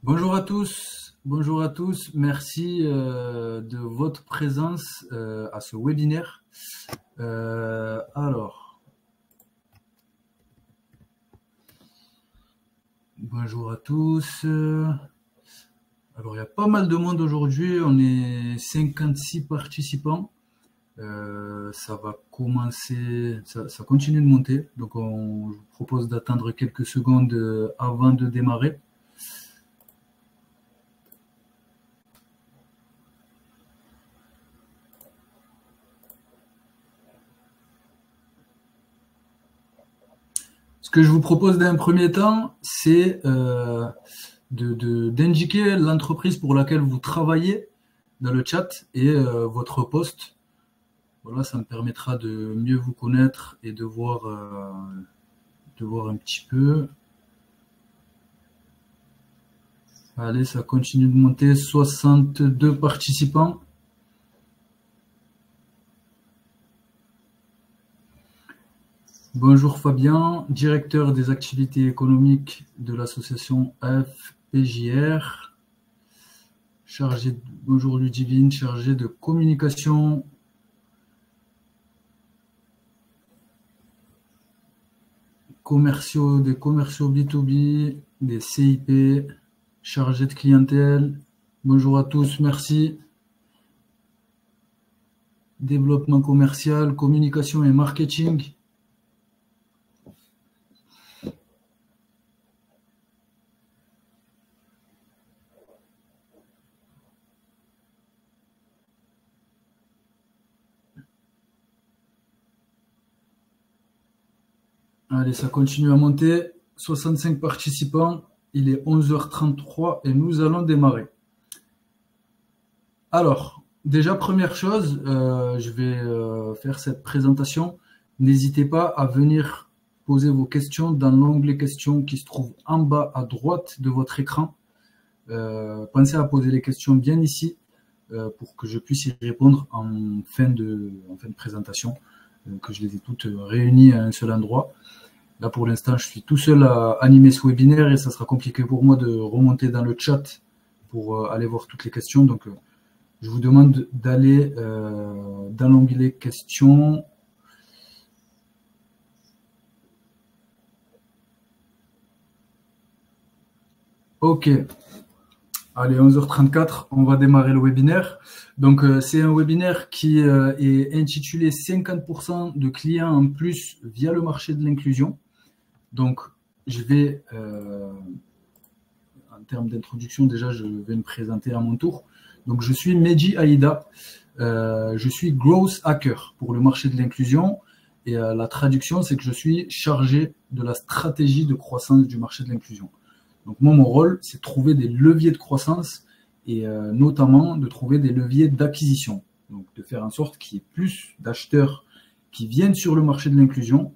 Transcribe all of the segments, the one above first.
Bonjour à tous, merci de votre présence à ce webinaire. Bonjour à tous. Alors, il y a pas mal de monde aujourd'hui, on est 56 participants. Ça va commencer, ça continue de monter, donc je vous propose d'attendre quelques secondes avant de démarrer. Ce que je vous propose d'un premier temps, c'est d'indiquer l'entreprise pour laquelle vous travaillez dans le chat et votre poste. Voilà, ça me permettra de mieux vous connaître et de voir un petit peu. Allez, ça continue de monter, 62 participants. Bonjour Fabien, directeur des activités économiques de l'association FPJR. Bonjour Ludivine, chargé de communication. Des commerciaux B2B, des CIP, chargé de clientèle. Bonjour à tous, merci. Développement commercial, communication et marketing. Allez, ça continue à monter. 65 participants. Il est 11h33 et nous allons démarrer. Alors, déjà, première chose, je vais faire cette présentation. N'hésitez pas à venir poser vos questions dans l'onglet questions qui se trouve en bas à droite de votre écran. Pensez à poser les questions bien ici pour que je puisse y répondre en fin de présentation, que je les ai toutes réunies à un seul endroit. Là, pour l'instant, je suis tout seul à animer ce webinaire et ça sera compliqué pour moi de remonter dans le chat pour aller voir toutes les questions. Donc, je vous demande d'aller dans l'onglet questions. Ok. Allez, 11h34, on va démarrer le webinaire. Donc, c'est un webinaire qui est intitulé 50% de clients en plus via le marché de l'inclusion. Donc, je vais, en termes d'introduction, déjà, je vais me présenter à mon tour. Donc, je suis Mehdi Aïda. Je suis Growth Hacker pour le marché de l'inclusion. Et la traduction, c'est que je suis chargé de la stratégie de croissance du marché de l'inclusion. Donc, moi, mon rôle, c'est de trouver des leviers de croissance et notamment de trouver des leviers d'acquisition. Donc, de faire en sorte qu'il y ait plus d'acheteurs qui viennent sur le marché de l'inclusion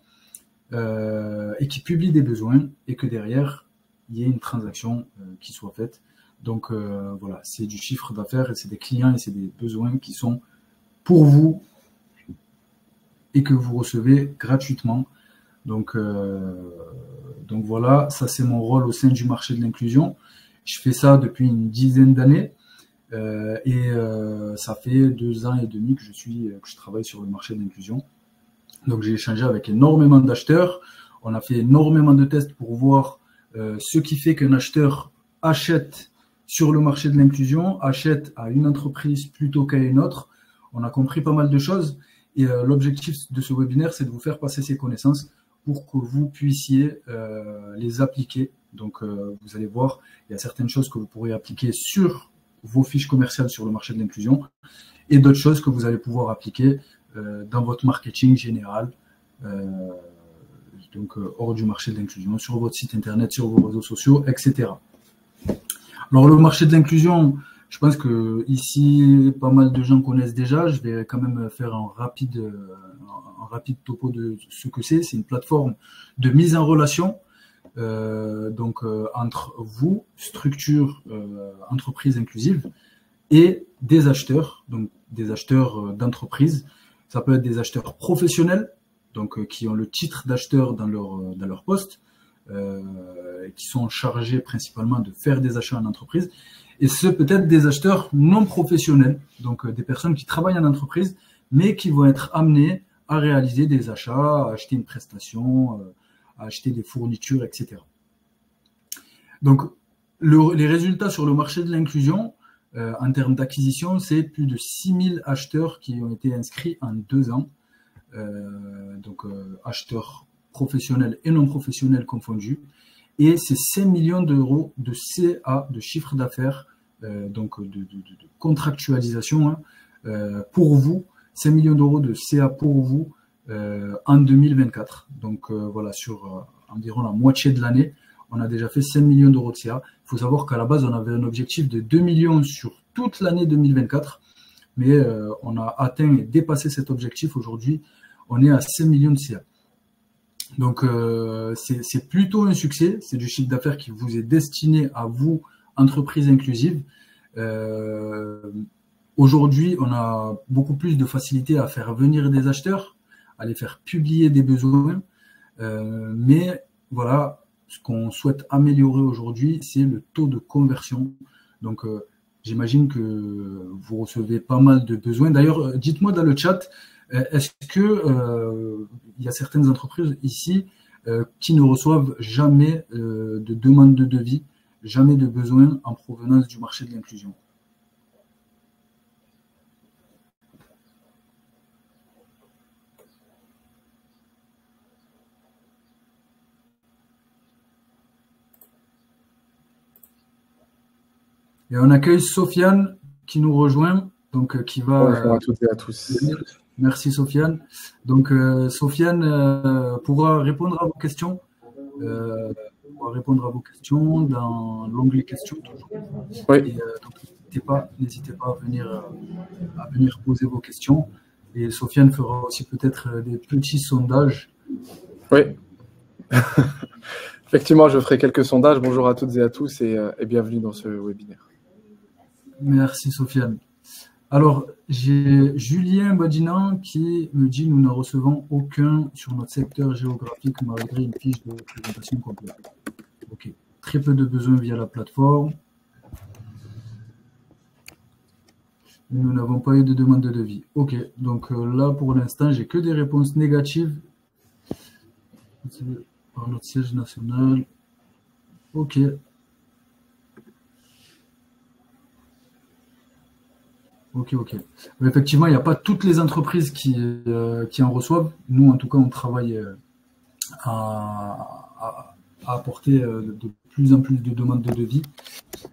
et qui publient des besoins et que derrière, il y ait une transaction qui soit faite. Donc, voilà, c'est du chiffre d'affaires et c'est des clients et c'est des besoins qui sont pour vous et que vous recevez gratuitement. Donc voilà, ça c'est mon rôle au sein du marché de l'inclusion. Je fais ça depuis une dizaine d'années et ça fait 2 ans et demi que je travaille sur le marché de l'inclusion. Donc j'ai échangé avec énormément d'acheteurs. On a fait énormément de tests pour voir ce qui fait qu'un acheteur achète sur le marché de l'inclusion, achète à une entreprise plutôt qu'à une autre. On a compris pas mal de choses et l'objectif de ce webinaire, c'est de vous faire passer ces connaissances pour que vous puissiez les appliquer. Donc, vous allez voir, il y a certaines choses que vous pourrez appliquer sur vos fiches commerciales sur le marché de l'inclusion et d'autres choses que vous allez pouvoir appliquer dans votre marketing général, donc hors du marché de l'inclusion, sur votre site internet, sur vos réseaux sociaux, etc. Alors, le marché de l'inclusion, je pense que ici, pas mal de gens connaissent déjà. Je vais quand même faire un rapide topo de ce que c'est. C'est une plateforme de mise en relation entre vous, structure, entreprise inclusive, et des acheteurs, donc des acheteurs d'entreprise. Ça peut être des acheteurs professionnels, donc qui ont le titre d'acheteur dans leur poste, qui sont chargés principalement de faire des achats en entreprise. Et ce peut-être des acheteurs non professionnels, donc des personnes qui travaillent en entreprise, mais qui vont être amenées à réaliser des achats, à acheter une prestation, à acheter des fournitures, etc. Donc, les résultats sur le marché de l'inclusion, en termes d'acquisition, c'est plus de 6000 acheteurs qui ont été inscrits en 2 ans. Donc, acheteurs professionnels et non professionnels confondus. Et c'est 5 millions d'euros de CA, de chiffre d'affaires, donc de contractualisation pour vous, 5 millions d'euros de CA pour vous en 2024. Donc voilà, sur environ la moitié de l'année, on a déjà fait 5 millions d'euros de CA. Il faut savoir qu'à la base, on avait un objectif de 2 millions sur toute l'année 2024, mais on a atteint et dépassé cet objectif. Aujourd'hui, on est à 5 millions de CA. Donc, c'est plutôt un succès. C'est du chiffre d'affaires qui vous est destiné à vous, entreprise inclusive. Aujourd'hui, on a beaucoup plus de facilité à faire venir des acheteurs, à les faire publier des besoins. Mais voilà, ce qu'on souhaite améliorer aujourd'hui, c'est le taux de conversion. Donc, j'imagine que vous recevez pas mal de besoins. D'ailleurs, dites-moi dans le chat, est-ce que il y a certaines entreprises ici qui ne reçoivent jamais de demande de devis, jamais de besoin en provenance du marché de l'inclusion? Et on accueille Sofiane qui nous rejoint, donc qui va. Bonjour à toutes et à tous. Merci Sofiane. Donc Sofiane pourra répondre à vos questions. Dans l'onglet questions toujours. Oui. Et, donc n'hésitez pas à venir poser vos questions. Et Sofiane fera aussi peut-être des petits sondages. Oui. Effectivement, je ferai quelques sondages. Bonjour à toutes et à tous et bienvenue dans ce webinaire. Merci Sofiane. Alors, j'ai Julien Badinan qui me dit « Nous ne recevons aucun sur notre secteur géographique malgré une fiche de présentation complète. » Ok. Très peu de besoins via la plateforme. Nous n'avons pas eu de demande de devis. Ok. Donc là, pour l'instant, j'ai que des réponses négatives par notre siège national. Ok. Ok. Mais effectivement, il n'y a pas toutes les entreprises qui en reçoivent. Nous, en tout cas, on travaille à apporter de plus en plus de demandes de devis.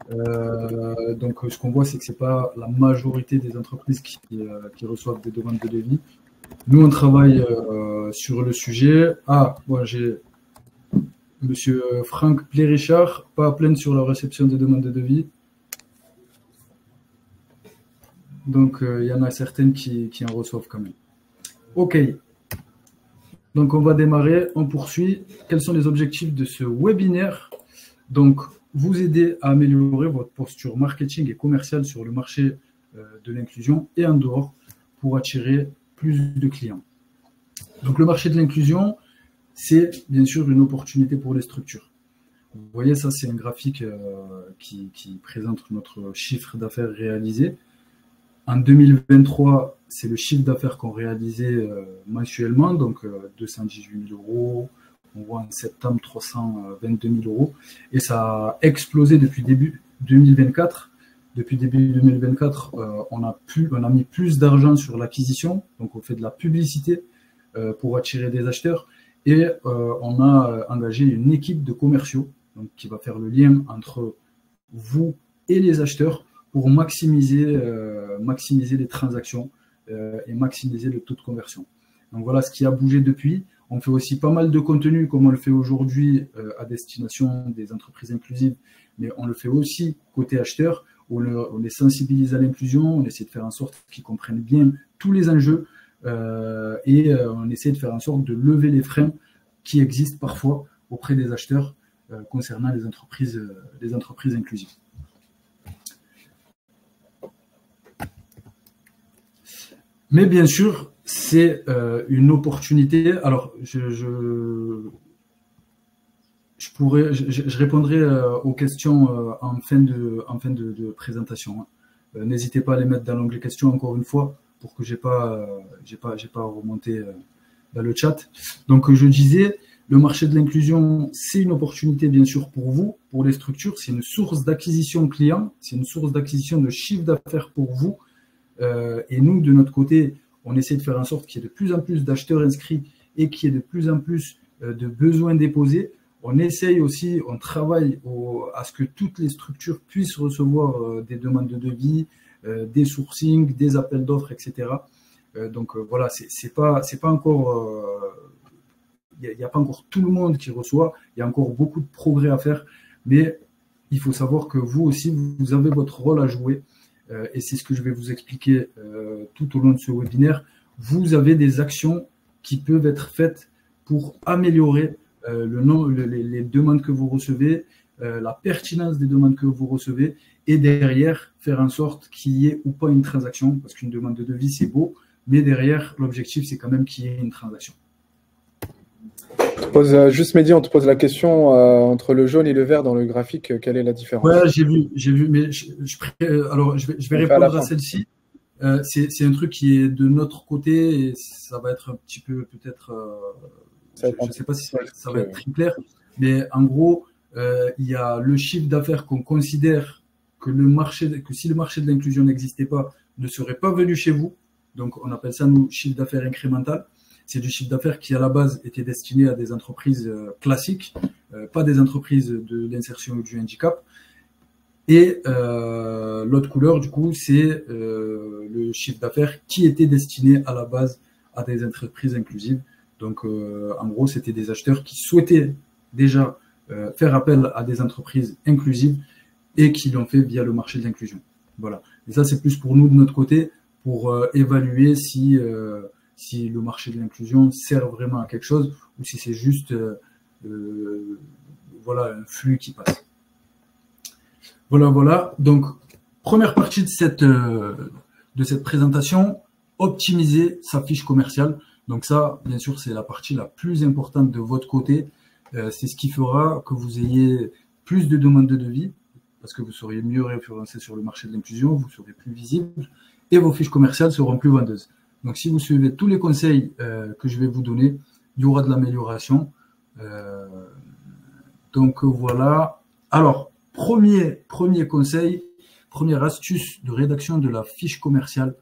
Donc, ce qu'on voit, c'est que ce n'est pas la majorité des entreprises qui reçoivent des demandes de devis. Nous, on travaille sur le sujet. Ah, bon, j'ai Monsieur Franck Plérichard, pas à plaindre sur la réception des demandes de devis. Donc, il y en a certaines qui en reçoivent quand même. OK. Donc, on va démarrer. On poursuit. Quels sont les objectifs de ce webinaire? Donc, vous aider à améliorer votre posture marketing et commerciale sur le marché de l'inclusion et en dehors pour attirer plus de clients. Donc, le marché de l'inclusion, c'est bien sûr une opportunité pour les structures. Vous voyez, ça, c'est un graphique qui présente notre chiffre d'affaires réalisé. En 2023, c'est le chiffre d'affaires qu'on réalisait mensuellement, donc 218 000 euros. On voit en septembre 322 000 euros. Et ça a explosé depuis début 2024. Depuis début 2024, on a mis plus d'argent sur l'acquisition. Donc, on fait de la publicité pour attirer des acheteurs. Et on a engagé une équipe de commerciaux donc, qui va faire le lien entre vous et les acheteurs pour maximiser les transactions et maximiser le taux de conversion. Donc voilà ce qui a bougé depuis. On fait aussi pas mal de contenu comme on le fait aujourd'hui à destination des entreprises inclusives, mais on le fait aussi côté acheteur. On les sensibilise à l'inclusion, on essaie de faire en sorte qu'ils comprennent bien tous les enjeux et on essaie de faire en sorte de lever les freins qui existent parfois auprès des acheteurs concernant les entreprises inclusives. Mais bien sûr, c'est une opportunité. Alors, je je répondrai aux questions en fin de présentation, hein. N'hésitez pas à les mettre dans l'onglet questions encore une fois pour que j'ai pas remonté dans le chat. Donc je disais, le marché de l'inclusion, c'est une opportunité bien sûr pour vous, pour les structures, c'est une source d'acquisition client, c'est une source d'acquisition de chiffre d'affaires pour vous. Et nous, de notre côté, on essaie de faire en sorte qu'il y ait de plus en plus d'acheteurs inscrits et qu'il y ait de plus en plus de besoins déposés. On essaye aussi, on travaille à ce que toutes les structures puissent recevoir des demandes de devis, des sourcings, des appels d'offres, etc. Donc voilà, c'est pas encore, il n'y a pas encore tout le monde qui reçoit. Il y a encore beaucoup de progrès à faire, mais il faut savoir que vous aussi, vous avez votre rôle à jouer. Et c'est ce que je vais vous expliquer tout au long de ce webinaire. Vous avez des actions qui peuvent être faites pour améliorer les demandes que vous recevez, la pertinence des demandes que vous recevez, et derrière, faire en sorte qu'il y ait ou pas une transaction, parce qu'une demande de devis, c'est beau, mais derrière, l'objectif, c'est quand même qu'il y ait une transaction. Juste Mehdi, on te pose la question entre le jaune et le vert dans le graphique, quelle est la différence? Ouais, j'ai vu, mais alors je vais répondre à celle-ci. C'est un truc qui est de notre côté et ça va être un petit peu peut-être, je ne sais pas si ça va être très clair, mais en gros, il y a le chiffre d'affaires qu'on considère que si le marché de l'inclusion n'existait pas, ne serait pas venu chez vous. Donc on appelle ça nous chiffre d'affaires incrémental. C'est du chiffre d'affaires qui, à la base, était destiné à des entreprises classiques, pas des entreprises de l'insertion ou du handicap. Et l'autre couleur, du coup, c'est le chiffre d'affaires qui était destiné à la base à des entreprises inclusives. Donc, en gros, c'était des acheteurs qui souhaitaient déjà faire appel à des entreprises inclusives et qui l'ont fait via le marché de l'inclusion. Voilà. Et ça, c'est plus pour nous, de notre côté, pour évaluer si le marché de l'inclusion sert vraiment à quelque chose ou si c'est juste voilà, un flux qui passe. Voilà. Donc, première partie de cette présentation, optimiser sa fiche commerciale. Donc ça, bien sûr, c'est la partie la plus importante de votre côté. C'est ce qui fera que vous ayez plus de demandes de devis parce que vous serez mieux référencé sur le marché de l'inclusion, vous serez plus visible et vos fiches commerciales seront plus vendeuses. Donc, si vous suivez tous les conseils que je vais vous donner, il y aura de l'amélioration. Donc, voilà. Alors, premier conseil, première astuce de rédaction de la fiche commerciale.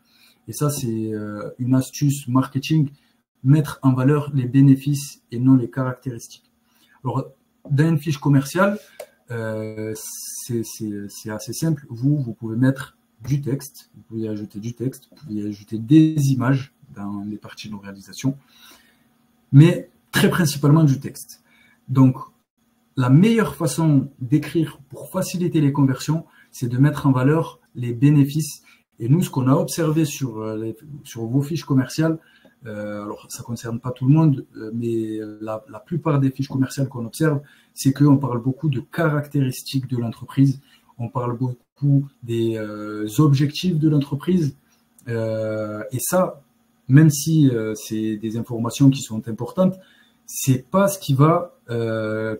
Et ça, c'est une astuce marketing, mettre en valeur les bénéfices et non les caractéristiques. Alors, dans une fiche commerciale, c'est assez simple. Vous pouvez mettre du texte, vous pouvez ajouter du texte, vous pouvez ajouter des images dans les parties de réalisation, mais très principalement du texte. Donc, la meilleure façon d'écrire pour faciliter les conversions, c'est de mettre en valeur les bénéfices. Et nous, ce qu'on a observé sur vos fiches commerciales, alors ça ne concerne pas tout le monde, mais la plupart des fiches commerciales qu'on observe, c'est qu'on parle beaucoup de caractéristiques de l'entreprise, on parle beaucoup des objectifs de l'entreprise, et ça, même si c'est des informations qui sont importantes, c'est pas ce qui va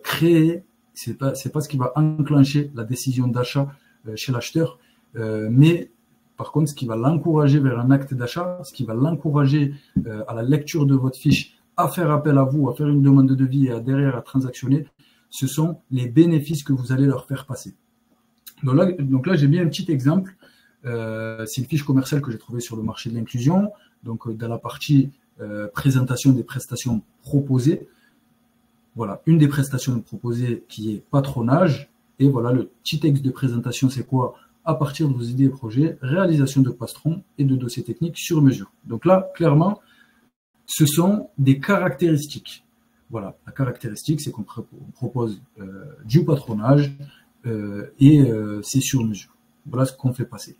créer, c'est pas ce qui va enclencher la décision d'achat chez l'acheteur, mais par contre, ce qui va l'encourager vers un acte d'achat, ce qui va l'encourager à la lecture de votre fiche, à faire appel à vous, à faire une demande de devis et derrière à transactionner, ce sont les bénéfices que vous allez leur faire passer. Donc là j'ai mis un petit exemple. C'est une fiche commerciale que j'ai trouvée sur le marché de l'inclusion. Donc dans la partie présentation des prestations proposées, voilà, une des prestations proposées qui est patronage. Et voilà, le petit texte de présentation, c'est quoi? À partir de vos idées et projets, réalisation de patrons et de dossiers techniques sur mesure. Donc là, clairement, ce sont des caractéristiques. Voilà, la caractéristique, c'est qu'on propose du patronage et c'est sur mesure. Voilà ce qu'on fait passer.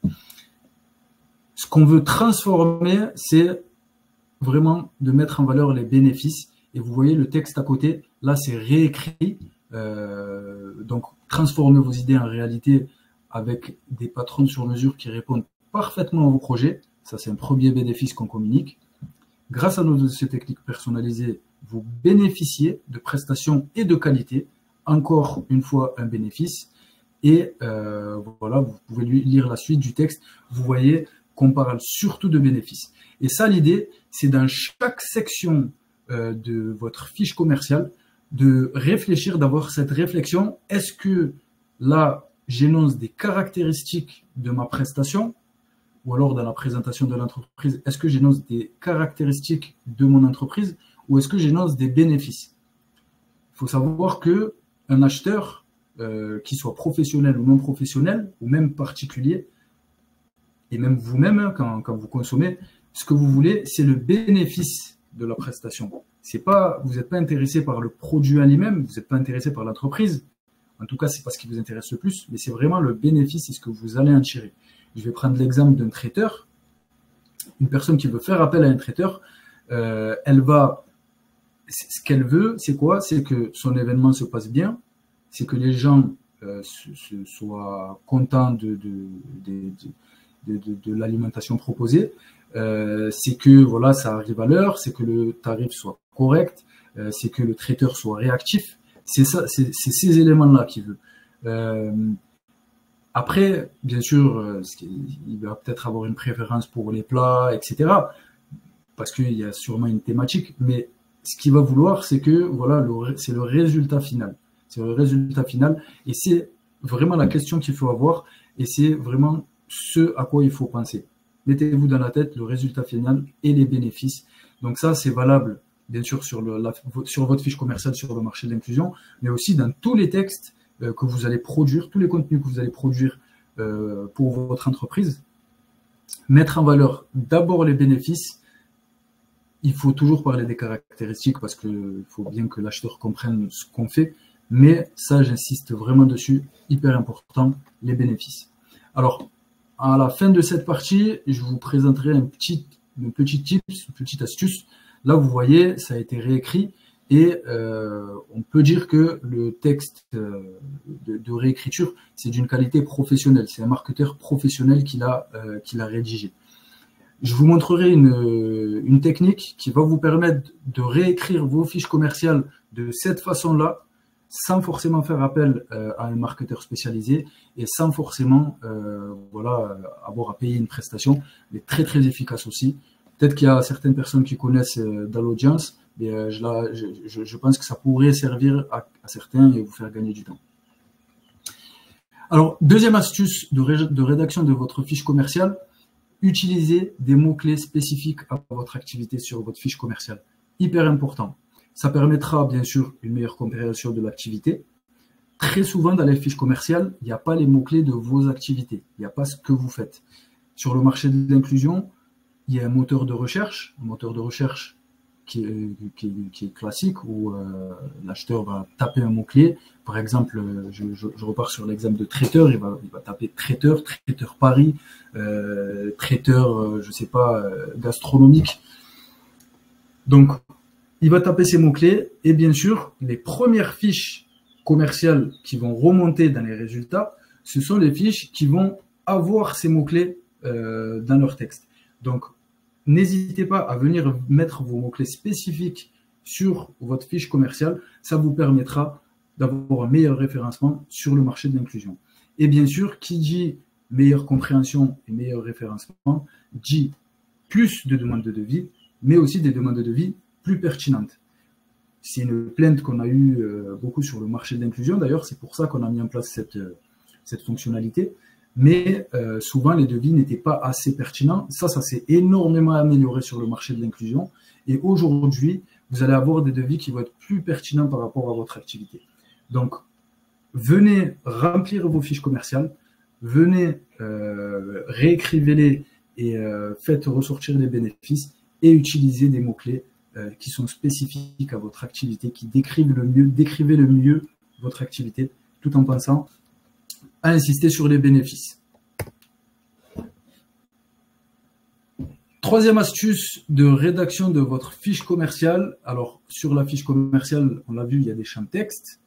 Ce qu'on veut transformer, c'est vraiment de mettre en valeur les bénéfices. Et vous voyez le texte à côté, là c'est réécrit. Donc transformez vos idées en réalité avec des patrons sur mesure qui répondent parfaitement à vos projets. Ça c'est un premier bénéfice qu'on communique. Grâce à nos dossiers techniques personnalisés, vous bénéficiez de prestations et de qualité encore une fois un bénéfice. Et voilà, vous pouvez lire la suite du texte. Vous voyez qu'on parle surtout de bénéfices. Et ça, l'idée, c'est dans chaque section de votre fiche commerciale de réfléchir, d'avoir cette réflexion. Est-ce que là, j'énonce des caractéristiques de ma prestation, ou alors dans la présentation de l'entreprise, est-ce que j'énonce des caractéristiques de mon entreprise, ou est-ce que j'énonce des bénéfices? Il faut savoir que un acheteur, qu'il soit professionnel ou non professionnel, ou même particulier, et même vous-même, quand vous consommez, ce que vous voulez, c'est le bénéfice de la prestation. C'est pas, vous n'êtes pas intéressé par le produit en lui-même, vous n'êtes pas intéressé par l'entreprise. En tout cas, c'est pas ce qui vous intéresse le plus, mais c'est vraiment le bénéfice, c'est ce que vous allez en tirer. Je vais prendre l'exemple d'un traiteur. Une personne qui veut faire appel à un traiteur, elle va, ce qu'elle veut, c'est quoi? C'est que son événement se passe bien, c'est que les gens soient contents de l'alimentation proposée, c'est que voilà, ça arrive à l'heure, c'est que le tarif soit correct, c'est que le traiteur soit réactif. C'est ça, c'est ces éléments-là qu'il veut. Après, bien sûr, il va peut-être avoir une préférence pour les plats, etc. Parce qu'il y a sûrement une thématique. Mais ce qu'il va vouloir, c'est que voilà, c'est le résultat final. C'est le résultat final. Et c'est vraiment la question qu'il faut avoir. Et c'est vraiment ce à quoi il faut penser. Mettez-vous dans la tête le résultat final et les bénéfices. Donc ça, c'est valable, bien sûr, sur votre fiche commerciale sur le marché de l'inclusion, mais aussi dans tous les textes que vous allez produire, tous les contenus que vous allez produire pour votre entreprise. Mettre en valeur d'abord les bénéfices. Il faut toujours parler des caractéristiques parce qu'il faut bien que l'acheteur comprenne ce qu'on fait. Mais ça, j'insiste vraiment dessus, hyper important, les bénéfices. Alors, à la fin de cette partie, je vous présenterai un petit tips, une petite astuce. Là, vous voyez, ça a été réécrit et on peut dire que le texte de réécriture, c'est d'une qualité professionnelle. C'est un marketeur professionnel qui l'a rédigé. Je vous montrerai une technique qui va vous permettre de réécrire vos fiches commerciales de cette façon-là, sans forcément faire appel à un marketeur spécialisé et sans forcément voilà, avoir à payer une prestation, mais très très efficace aussi. Peut-être qu'il y a certaines personnes qui connaissent dans l'audience, mais je pense que ça pourrait servir à certains et vous faire gagner du temps. Alors, deuxième astuce de rédaction de votre fiche commerciale, utilisez des mots-clés spécifiques à votre activité sur votre fiche commerciale. Hyper important. Ça permettra bien sûr une meilleure compréhension de l'activité. Très souvent dans les fiches commerciales, il n'y a pas les mots-clés de vos activités. Il n'y a pas ce que vous faites. Sur le marché de l'inclusion, il y a un moteur de recherche qui est classique où l'acheteur va taper un mot-clé. Par exemple, je repars sur l'exemple de traiteur, il va taper traiteur Paris, traiteur, je sais pas, gastronomique. Donc, il va taper ces mots-clés et bien sûr, les premières fiches commerciales qui vont remonter dans les résultats, ce sont les fiches qui vont avoir ces mots-clés dans leur texte. Donc, n'hésitez pas à venir mettre vos mots-clés spécifiques sur votre fiche commerciale. Ça vous permettra d'avoir un meilleur référencement sur le marché de l'inclusion. Et bien sûr, qui dit meilleure compréhension et meilleur référencement, dit plus de demandes de devis, mais aussi des demandes de devis plus pertinentes. C'est une plainte qu'on a eu beaucoup sur le marché de l'inclusion. D'ailleurs, c'est pour ça qu'on a mis en place cette fonctionnalité. Mais souvent, les devis n'étaient pas assez pertinents. Ça s'est énormément amélioré sur le marché de l'inclusion. Et aujourd'hui, vous allez avoir des devis qui vont être plus pertinents par rapport à votre activité. Donc, venez remplir vos fiches commerciales, venez réécrivez-les et faites ressortir les bénéfices et utilisez des mots-clés qui sont spécifiques à votre activité, qui décrivez le mieux votre activité, tout en pensant à insister sur les bénéfices. Troisième astuce de rédaction de votre fiche commerciale. Alors, sur la fiche commerciale, on l'a vu, il y a des champs de texte.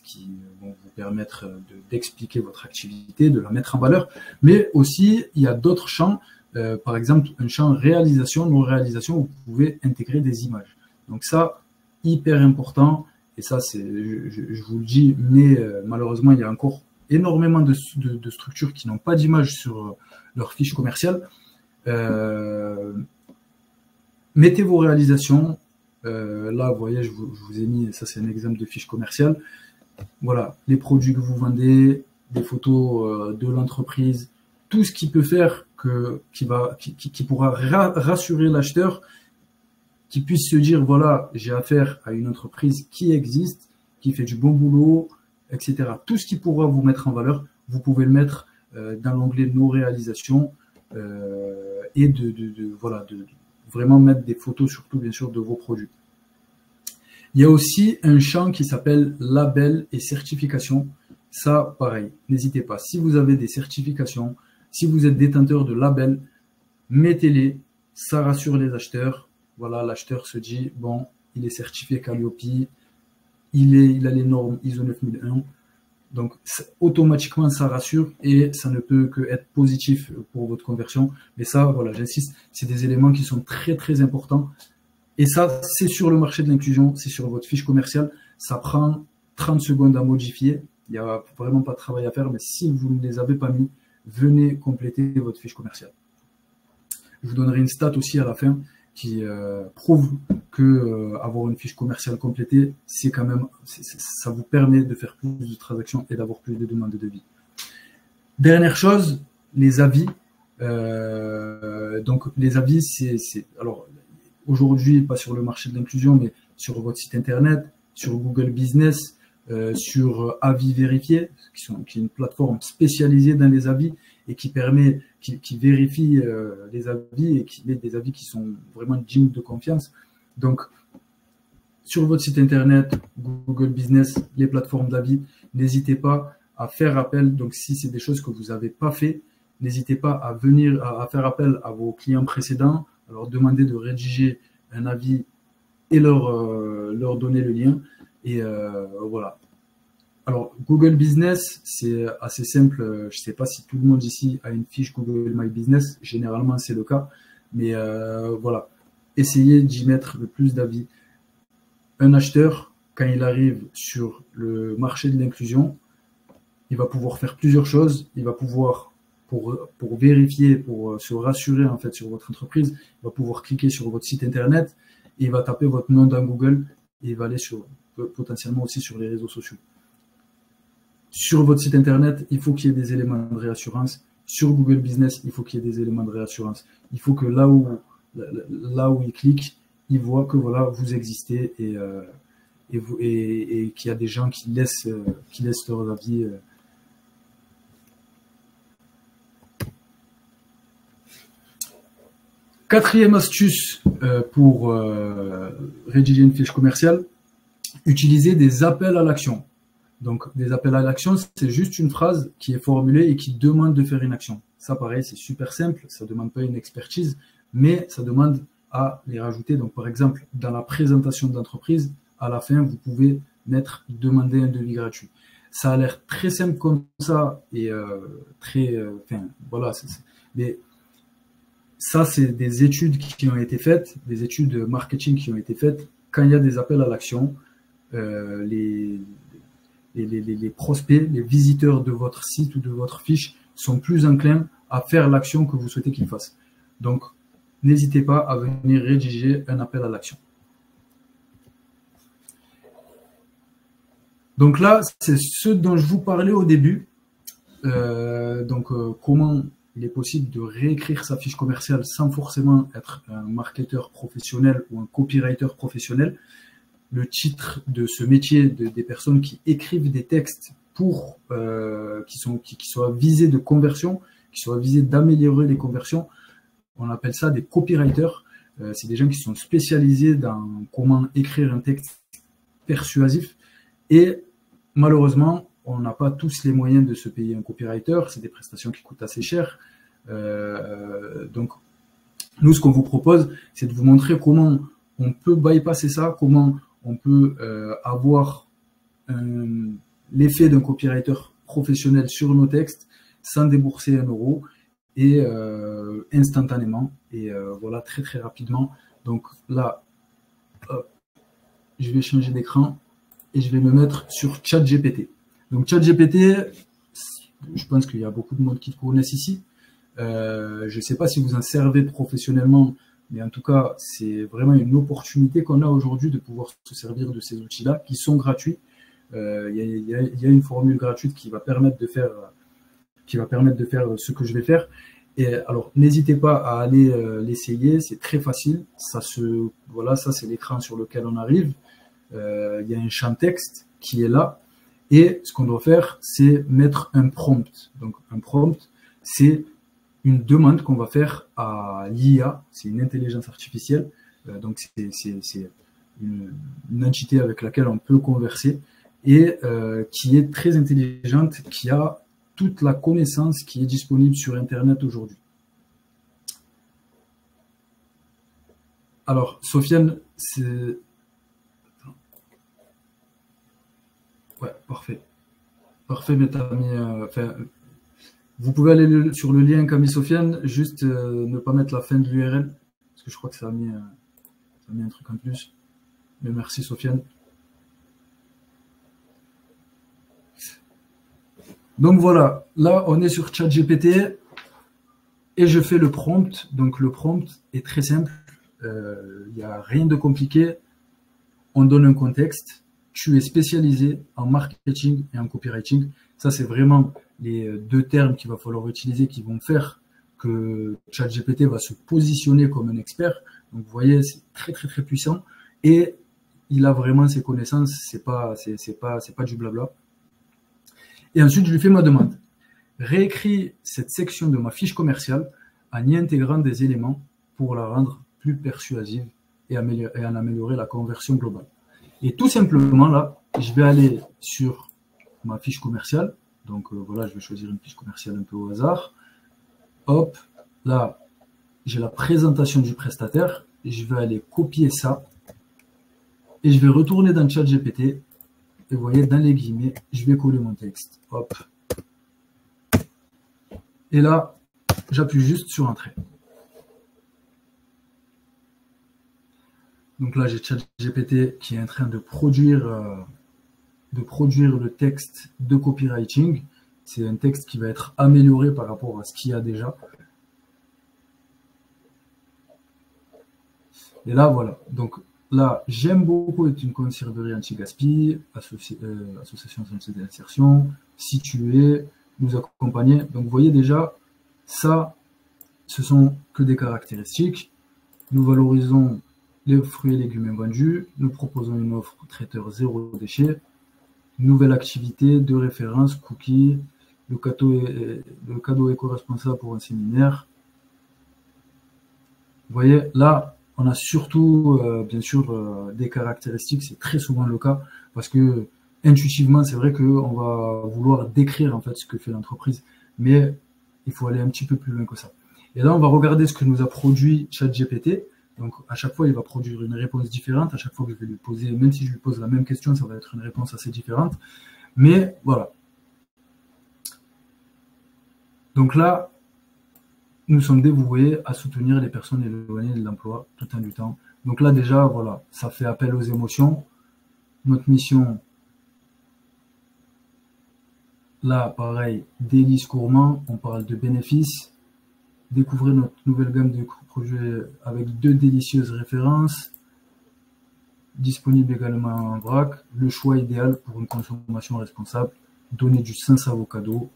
Qui vont vous permettre d'expliquer votre activité, de la mettre en valeur. Mais aussi, il y a d'autres champs, par exemple, un champ réalisation, non réalisation, où vous pouvez intégrer des images. Donc ça, hyper important. et ça, je vous le dis, mais malheureusement, il y a encore énormément de structures qui n'ont pas d'image sur leur fiche commerciale. Mettez vos réalisations. Là, vous voyez, je vous ai mis, ça c'est un exemple de fiche commerciale. Voilà, les produits que vous vendez, des photos de l'entreprise, tout ce qui peut faire qui pourra rassurer l'acheteur, qui puisse se dire, voilà, j'ai affaire à une entreprise qui existe, qui fait du bon boulot, etc. Tout ce qui pourra vous mettre en valeur, vous pouvez le mettre dans l'onglet nos réalisations et voilà, de vraiment mettre des photos, surtout bien sûr, de vos produits. Il y a aussi un champ qui s'appelle label et certification. Ça, pareil, n'hésitez pas. Si vous avez des certifications, si vous êtes détenteur de labels, mettez-les. Ça rassure les acheteurs. Voilà, l'acheteur se dit, bon, il est certifié Calliope, il a les normes ISO 9001. Donc, automatiquement, ça rassure et ça ne peut que être positif pour votre conversion. Mais ça, voilà, j'insiste, c'est des éléments qui sont très, très importants. Et ça, c'est sur le marché de l'inclusion, c'est sur votre fiche commerciale. Ça prend 30 secondes à modifier. Il n'y a vraiment pas de travail à faire. Mais si vous ne les avez pas mis, venez compléter votre fiche commerciale. Je vous donnerai une stat aussi à la fin qui prouve que avoir une fiche commerciale complétée, c'est quand même, ça vous permet de faire plus de transactions et d'avoir plus de demandes de devis. Dernière chose, les avis. Donc les avis, alors aujourd'hui pas sur le marché de l'inclusion, mais sur votre site internet, sur Google Business, sur Avis Vérifiés, qui est une plateforme spécialisée dans les avis et qui permet, qui vérifie les avis et qui met des avis qui sont vraiment dignes de confiance. Donc, sur votre site internet, Google Business, les plateformes d'avis, n'hésitez pas à faire appel. Donc, si c'est des choses que vous n'avez pas fait, n'hésitez pas à venir à faire appel à vos clients précédents, à leur demander de rédiger un avis et leur donner le lien. Et voilà. Alors, Google Business, c'est assez simple. Je ne sais pas si tout le monde ici a une fiche Google My Business. Généralement, c'est le cas. Mais voilà, essayez d'y mettre le plus d'avis. Un acheteur, quand il arrive sur le marché de l'inclusion, il va pouvoir faire plusieurs choses. Il va pouvoir, pour vérifier, pour se rassurer en fait sur votre entreprise, il va pouvoir cliquer sur votre site internet et il va taper votre nom dans Google et il va aller potentiellement aussi sur les réseaux sociaux. Sur votre site internet, il faut qu'il y ait des éléments de réassurance. Sur Google Business, il faut qu'il y ait des éléments de réassurance. Il faut que là où il clique, il voit que voilà, vous existez et qu'il y a des gens qui laissent leurs avis. Quatrième astuce pour rédiger une fiche commerciale, utiliser des appels à l'action. Donc, des appels à l'action, c'est juste une phrase qui est formulée et qui demande de faire une action. Ça, pareil, c'est super simple. Ça ne demande pas une expertise, mais ça demande à les rajouter. Donc, par exemple, dans la présentation d'entreprise, à la fin, vous pouvez mettre « Demander un devis gratuit ». Ça a l'air très simple comme ça et très… Enfin, voilà. Mais ça, c'est des études qui ont été faites, des études de marketing qui ont été faites. Quand il y a des appels à l'action, les prospects, les visiteurs de votre site ou de votre fiche sont plus enclins à faire l'action que vous souhaitez qu'ils fassent. Donc, n'hésitez pas à venir rédiger un appel à l'action. Donc là, c'est ce dont je vous parlais au début. Comment il est possible de réécrire sa fiche commerciale sans forcément être un marketeur professionnel ou un copywriter professionnel. Le titre de ce métier des personnes qui écrivent des textes pour qui soient visés de conversion, qui soient visés d'améliorer les conversions, on appelle ça des copywriters. C'est des gens qui sont spécialisés dans comment écrire un texte persuasif. Et malheureusement, on n'a pas tous les moyens de se payer un copywriter. C'est des prestations qui coûtent assez cher. Donc, nous, ce qu'on vous propose, c'est de vous montrer comment on peut bypasser ça, comment on peut avoir l'effet d'un copywriter professionnel sur nos textes sans débourser un euro et instantanément et voilà, très très rapidement. Donc là, hop, je vais changer d'écran. et je vais me mettre sur ChatGPT. Donc ChatGPT, je pense qu'il y a beaucoup de monde qui le connaissent ici. Je ne sais pas si vous en servez professionnellement, mais en tout cas, c'est vraiment une opportunité qu'on a aujourd'hui de pouvoir se servir de ces outils-là qui sont gratuits. Il y a une formule gratuite qui va permettre de faire ce que je vais faire. Et alors, n'hésitez pas à aller l'essayer, c'est très facile. Voilà, ça c'est l'écran sur lequel on arrive. Il y a un champ texte qui est là. Et ce qu'on doit faire, c'est mettre un prompt. Donc, un prompt, c'est une demande qu'on va faire à l'IA. C'est une intelligence artificielle. Donc, c'est une entité avec laquelle on peut converser et qui est très intelligente, qui a toute la connaissance qui est disponible sur Internet aujourd'hui. Alors, Sofiane, c'est... Ouais, parfait. Parfait, mais t'as mis... vous pouvez aller sur le lien qu'a mis Sofiane, juste ne pas mettre la fin de l'URL, parce que je crois que ça a mis un truc en plus. Mais merci, Sofiane. Donc voilà, là on est sur ChatGPT et je fais le prompt. Donc le prompt est très simple, il n'y a rien de compliqué. On donne un contexte, tu es spécialisé en marketing et en copywriting. Ça c'est vraiment les deux termes qu'il va falloir utiliser qui vont faire que ChatGPT va se positionner comme un expert. Donc vous voyez, c'est très très très puissant et il a vraiment ses connaissances, c'est pas du blabla. Et ensuite, je lui fais ma demande. Réécris cette section de ma fiche commerciale en y intégrant des éléments pour la rendre plus persuasive et en améliorer la conversion globale. Et tout simplement, là, je vais aller sur ma fiche commerciale. Donc voilà, je vais choisir une fiche commerciale un peu au hasard. Hop, là, j'ai la présentation du prestataire. Et je vais aller copier ça. Et je vais retourner dans ChatGPT. Et vous voyez, dans les guillemets, je vais coller mon texte. Hop. Et là, j'appuie juste sur Entrée. Donc là, j'ai ChatGPT qui est en train de produire le texte de copywriting. C'est un texte qui va être amélioré par rapport à ce qu'il y a déjà. Et là, voilà. Donc, là, j'aime beaucoup être une conciergerie anti-gaspi, association d'insertion, située, nous accompagner. Donc, vous voyez déjà, ça, ce sont que des caractéristiques. Nous valorisons les fruits et légumes invendus. Nous proposons une offre traiteur zéro déchet. Nouvelle activité de référence, cookies. Le cadeau éco-responsable pour un séminaire. Vous voyez, là, on a surtout, bien sûr, des caractéristiques, c'est très souvent le cas, parce que intuitivement, c'est vrai qu'on va vouloir décrire en fait ce que fait l'entreprise, mais il faut aller un petit peu plus loin que ça. Et là, on va regarder ce que nous a produit ChatGPT. Donc, à chaque fois, il va produire une réponse différente. À chaque fois que je vais lui poser, même si je lui pose la même question, ça va être une réponse assez différente. Mais voilà. Donc là, nous sommes dévoués à soutenir les personnes éloignées de l'emploi tout en luttant. Donc là, déjà, voilà, ça fait appel aux émotions. Notre mission, là, pareil, délices gourmands, on parle de bénéfices. Découvrez notre nouvelle gamme de projets avec 2 délicieuses références. Disponible également en vrac. Le choix idéal pour une consommation responsable. Donner du sens à vos cadeaux.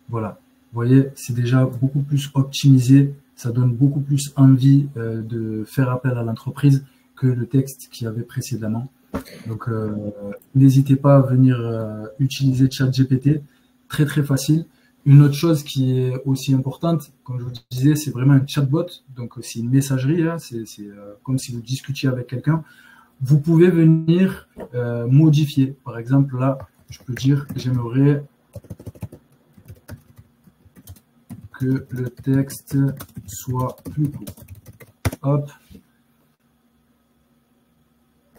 Voilà. Vous voyez, c'est déjà beaucoup plus optimisé, ça donne beaucoup plus envie de faire appel à l'entreprise que le texte qu'il y avait précédemment. Donc, n'hésitez pas à venir utiliser ChatGPT, très très facile. Une autre chose qui est aussi importante, comme je vous disais, c'est vraiment un chatbot, donc c'est une messagerie, hein, c'est comme si vous discutiez avec quelqu'un. Vous pouvez venir modifier. Par exemple, là, je peux dire j'aimerais que le texte soit plus court. Hop.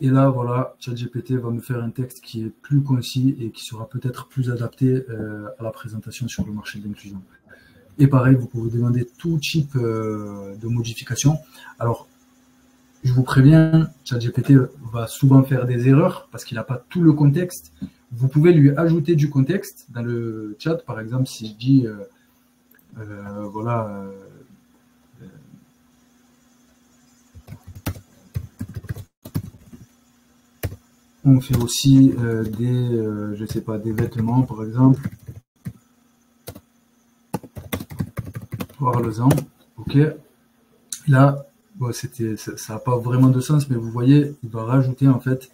Et là, voilà, ChatGPT va me faire un texte qui est plus concis et qui sera peut-être plus adapté à la présentation sur le marché de l'inclusion. Et pareil, vous pouvez demander tout type de modification. Alors, je vous préviens, ChatGPT va souvent faire des erreurs parce qu'il n'a pas tout le contexte. Vous pouvez lui ajouter du contexte dans le chat. Par exemple, si je dis, voilà, on fait aussi je sais pas, des vêtements, par exemple. Parle-en. Ok. Là, bon, ça n'a pas vraiment de sens, mais vous voyez, il va rajouter en fait,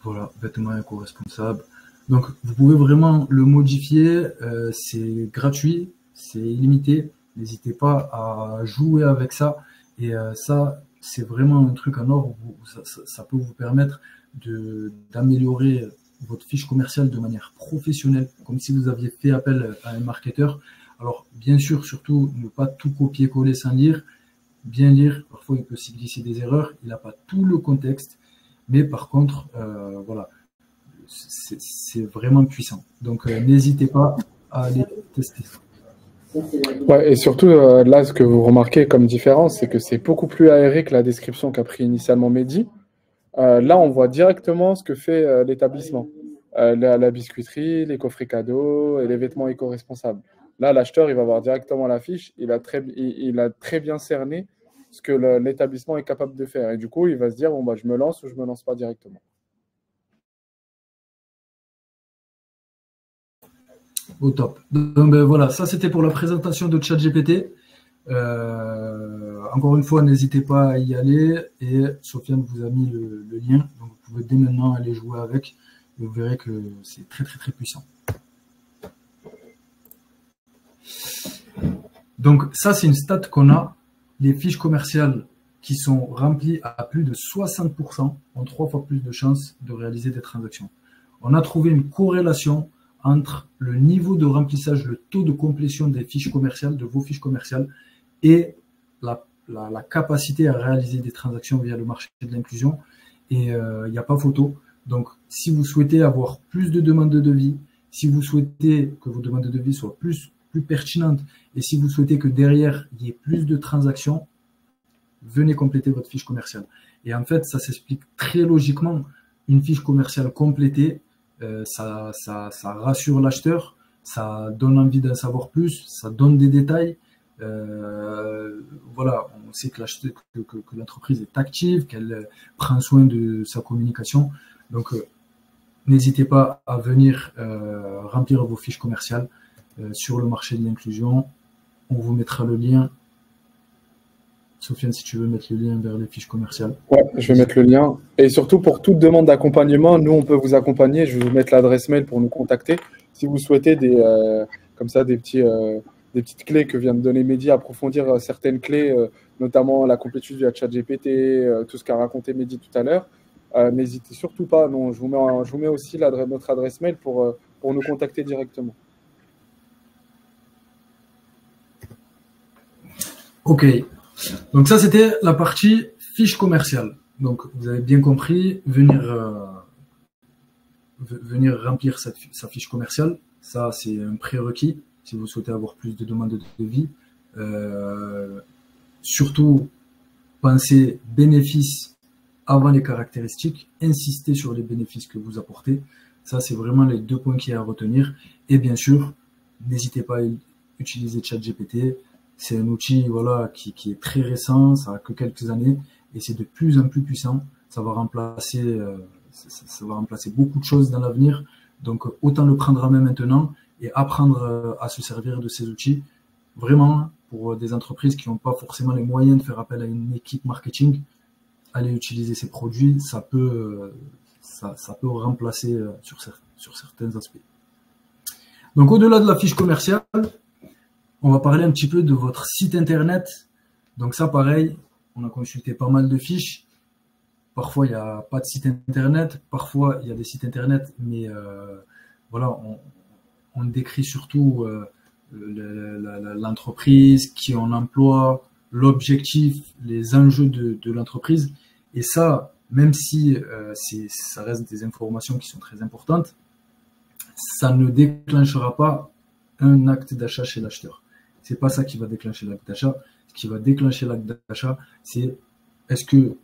voilà, vêtements éco-responsables. Donc, vous pouvez vraiment le modifier. C'est gratuit, c'est illimité. N'hésitez pas à jouer avec ça. Et ça, c'est vraiment un truc en or. Ça peut vous permettre d'améliorer votre fiche commerciale de manière professionnelle, comme si vous aviez fait appel à un marketeur. Alors, bien sûr, surtout, ne pas tout copier-coller sans lire. Bien lire, parfois il peut s'y glisser des erreurs. Il n'a pas tout le contexte. Mais par contre, voilà, c'est vraiment puissant. Donc, n'hésitez pas à aller tester. Ouais, et surtout, là, ce que vous remarquez comme différence, c'est que c'est beaucoup plus aéré que la description qu'a pris initialement Mehdi. Là, on voit directement ce que fait l'établissement. La biscuiterie, les coffrets cadeaux et les vêtements éco-responsables. Là, l'acheteur, il va voir directement la fiche. Il a très bien cerné ce que l'établissement est capable de faire. Et du coup, il va se dire, bon, bah, je me lance ou je ne me lance pas directement. Au top. Donc, ben, voilà, ça c'était pour la présentation de ChatGPT. Encore une fois, n'hésitez pas à y aller. Et Sofiane vous a mis le lien. Donc, vous pouvez dès maintenant aller jouer avec. Et vous verrez que c'est très, très, très puissant. Donc, ça, c'est une stat qu'on a. Les fiches commerciales qui sont remplies à plus de 60% ont 3 fois plus de chances de réaliser des transactions. On a trouvé une corrélation entre le niveau de remplissage, le taux de complétion des fiches commerciales, de vos fiches commerciales, et la capacité à réaliser des transactions via le marché de l'inclusion. Et il n'y a pas photo. Donc, si vous souhaitez avoir plus de demandes de devis, si vous souhaitez que vos demandes de devis soient plus pertinentes, et si vous souhaitez que derrière, il y ait plus de transactions, venez compléter votre fiche commerciale. Et en fait, ça s'explique très logiquement. Une fiche commerciale complétée, ça rassure l'acheteur, ça donne envie d'en savoir plus, ça donne des détails. Voilà, on sait que l'entreprise est active, qu'elle prend soin de sa communication. Donc, n'hésitez pas à venir remplir vos fiches commerciales sur le marché de l'inclusion. On vous mettra le lien. Sofiane, si tu veux mettre le lien vers les fiches commerciales. Ouais, je vais mettre le lien. Et surtout, pour toute demande d'accompagnement, nous, on peut vous accompagner. Je vais vous mettre l'adresse mail pour nous contacter. Si vous souhaitez comme ça, des petites clés que vient de donner Mehdi, approfondir certaines clés, notamment la complétude via ChatGPT, tout ce qu'a raconté Mehdi tout à l'heure, n'hésitez surtout pas. Non, je vous mets aussi notre adresse mail pour nous contacter directement. Ok. Donc ça, c'était la partie fiche commerciale. Donc, vous avez bien compris, venir remplir sa fiche commerciale, ça, c'est un prérequis si vous souhaitez avoir plus de demandes de devis. Surtout, pensez bénéfices avant les caractéristiques, insistez sur les bénéfices que vous apportez. Ça, c'est vraiment les 2 points qu'il y a à retenir. Et bien sûr, n'hésitez pas à utiliser ChatGPT. C'est un outil voilà, qui est très récent, ça a que quelques années, et c'est de plus en plus puissant. Ça va remplacer beaucoup de choses dans l'avenir. Donc, autant le prendre en main maintenant et apprendre à se servir de ces outils. Vraiment, pour des entreprises qui n'ont pas forcément les moyens de faire appel à une équipe marketing, aller utiliser ces produits, ça peut remplacer sur certains aspects. Donc, au-delà de la fiche commerciale, on va parler un petit peu de votre site internet. Donc ça, pareil, on a consulté pas mal de fiches. Parfois, il n'y a pas de site internet. Parfois, il y a des sites internet, mais voilà, on décrit surtout l'entreprise, qui on emploie, l'objectif, les enjeux de l'entreprise. Et ça, même si ça reste des informations qui sont très importantes, ça ne déclenchera pas un acte d'achat chez l'acheteur. C'est pas ça qui va déclencher l'acte d'achat. Ce qui va déclencher l'acte d'achat, c'est est-ce que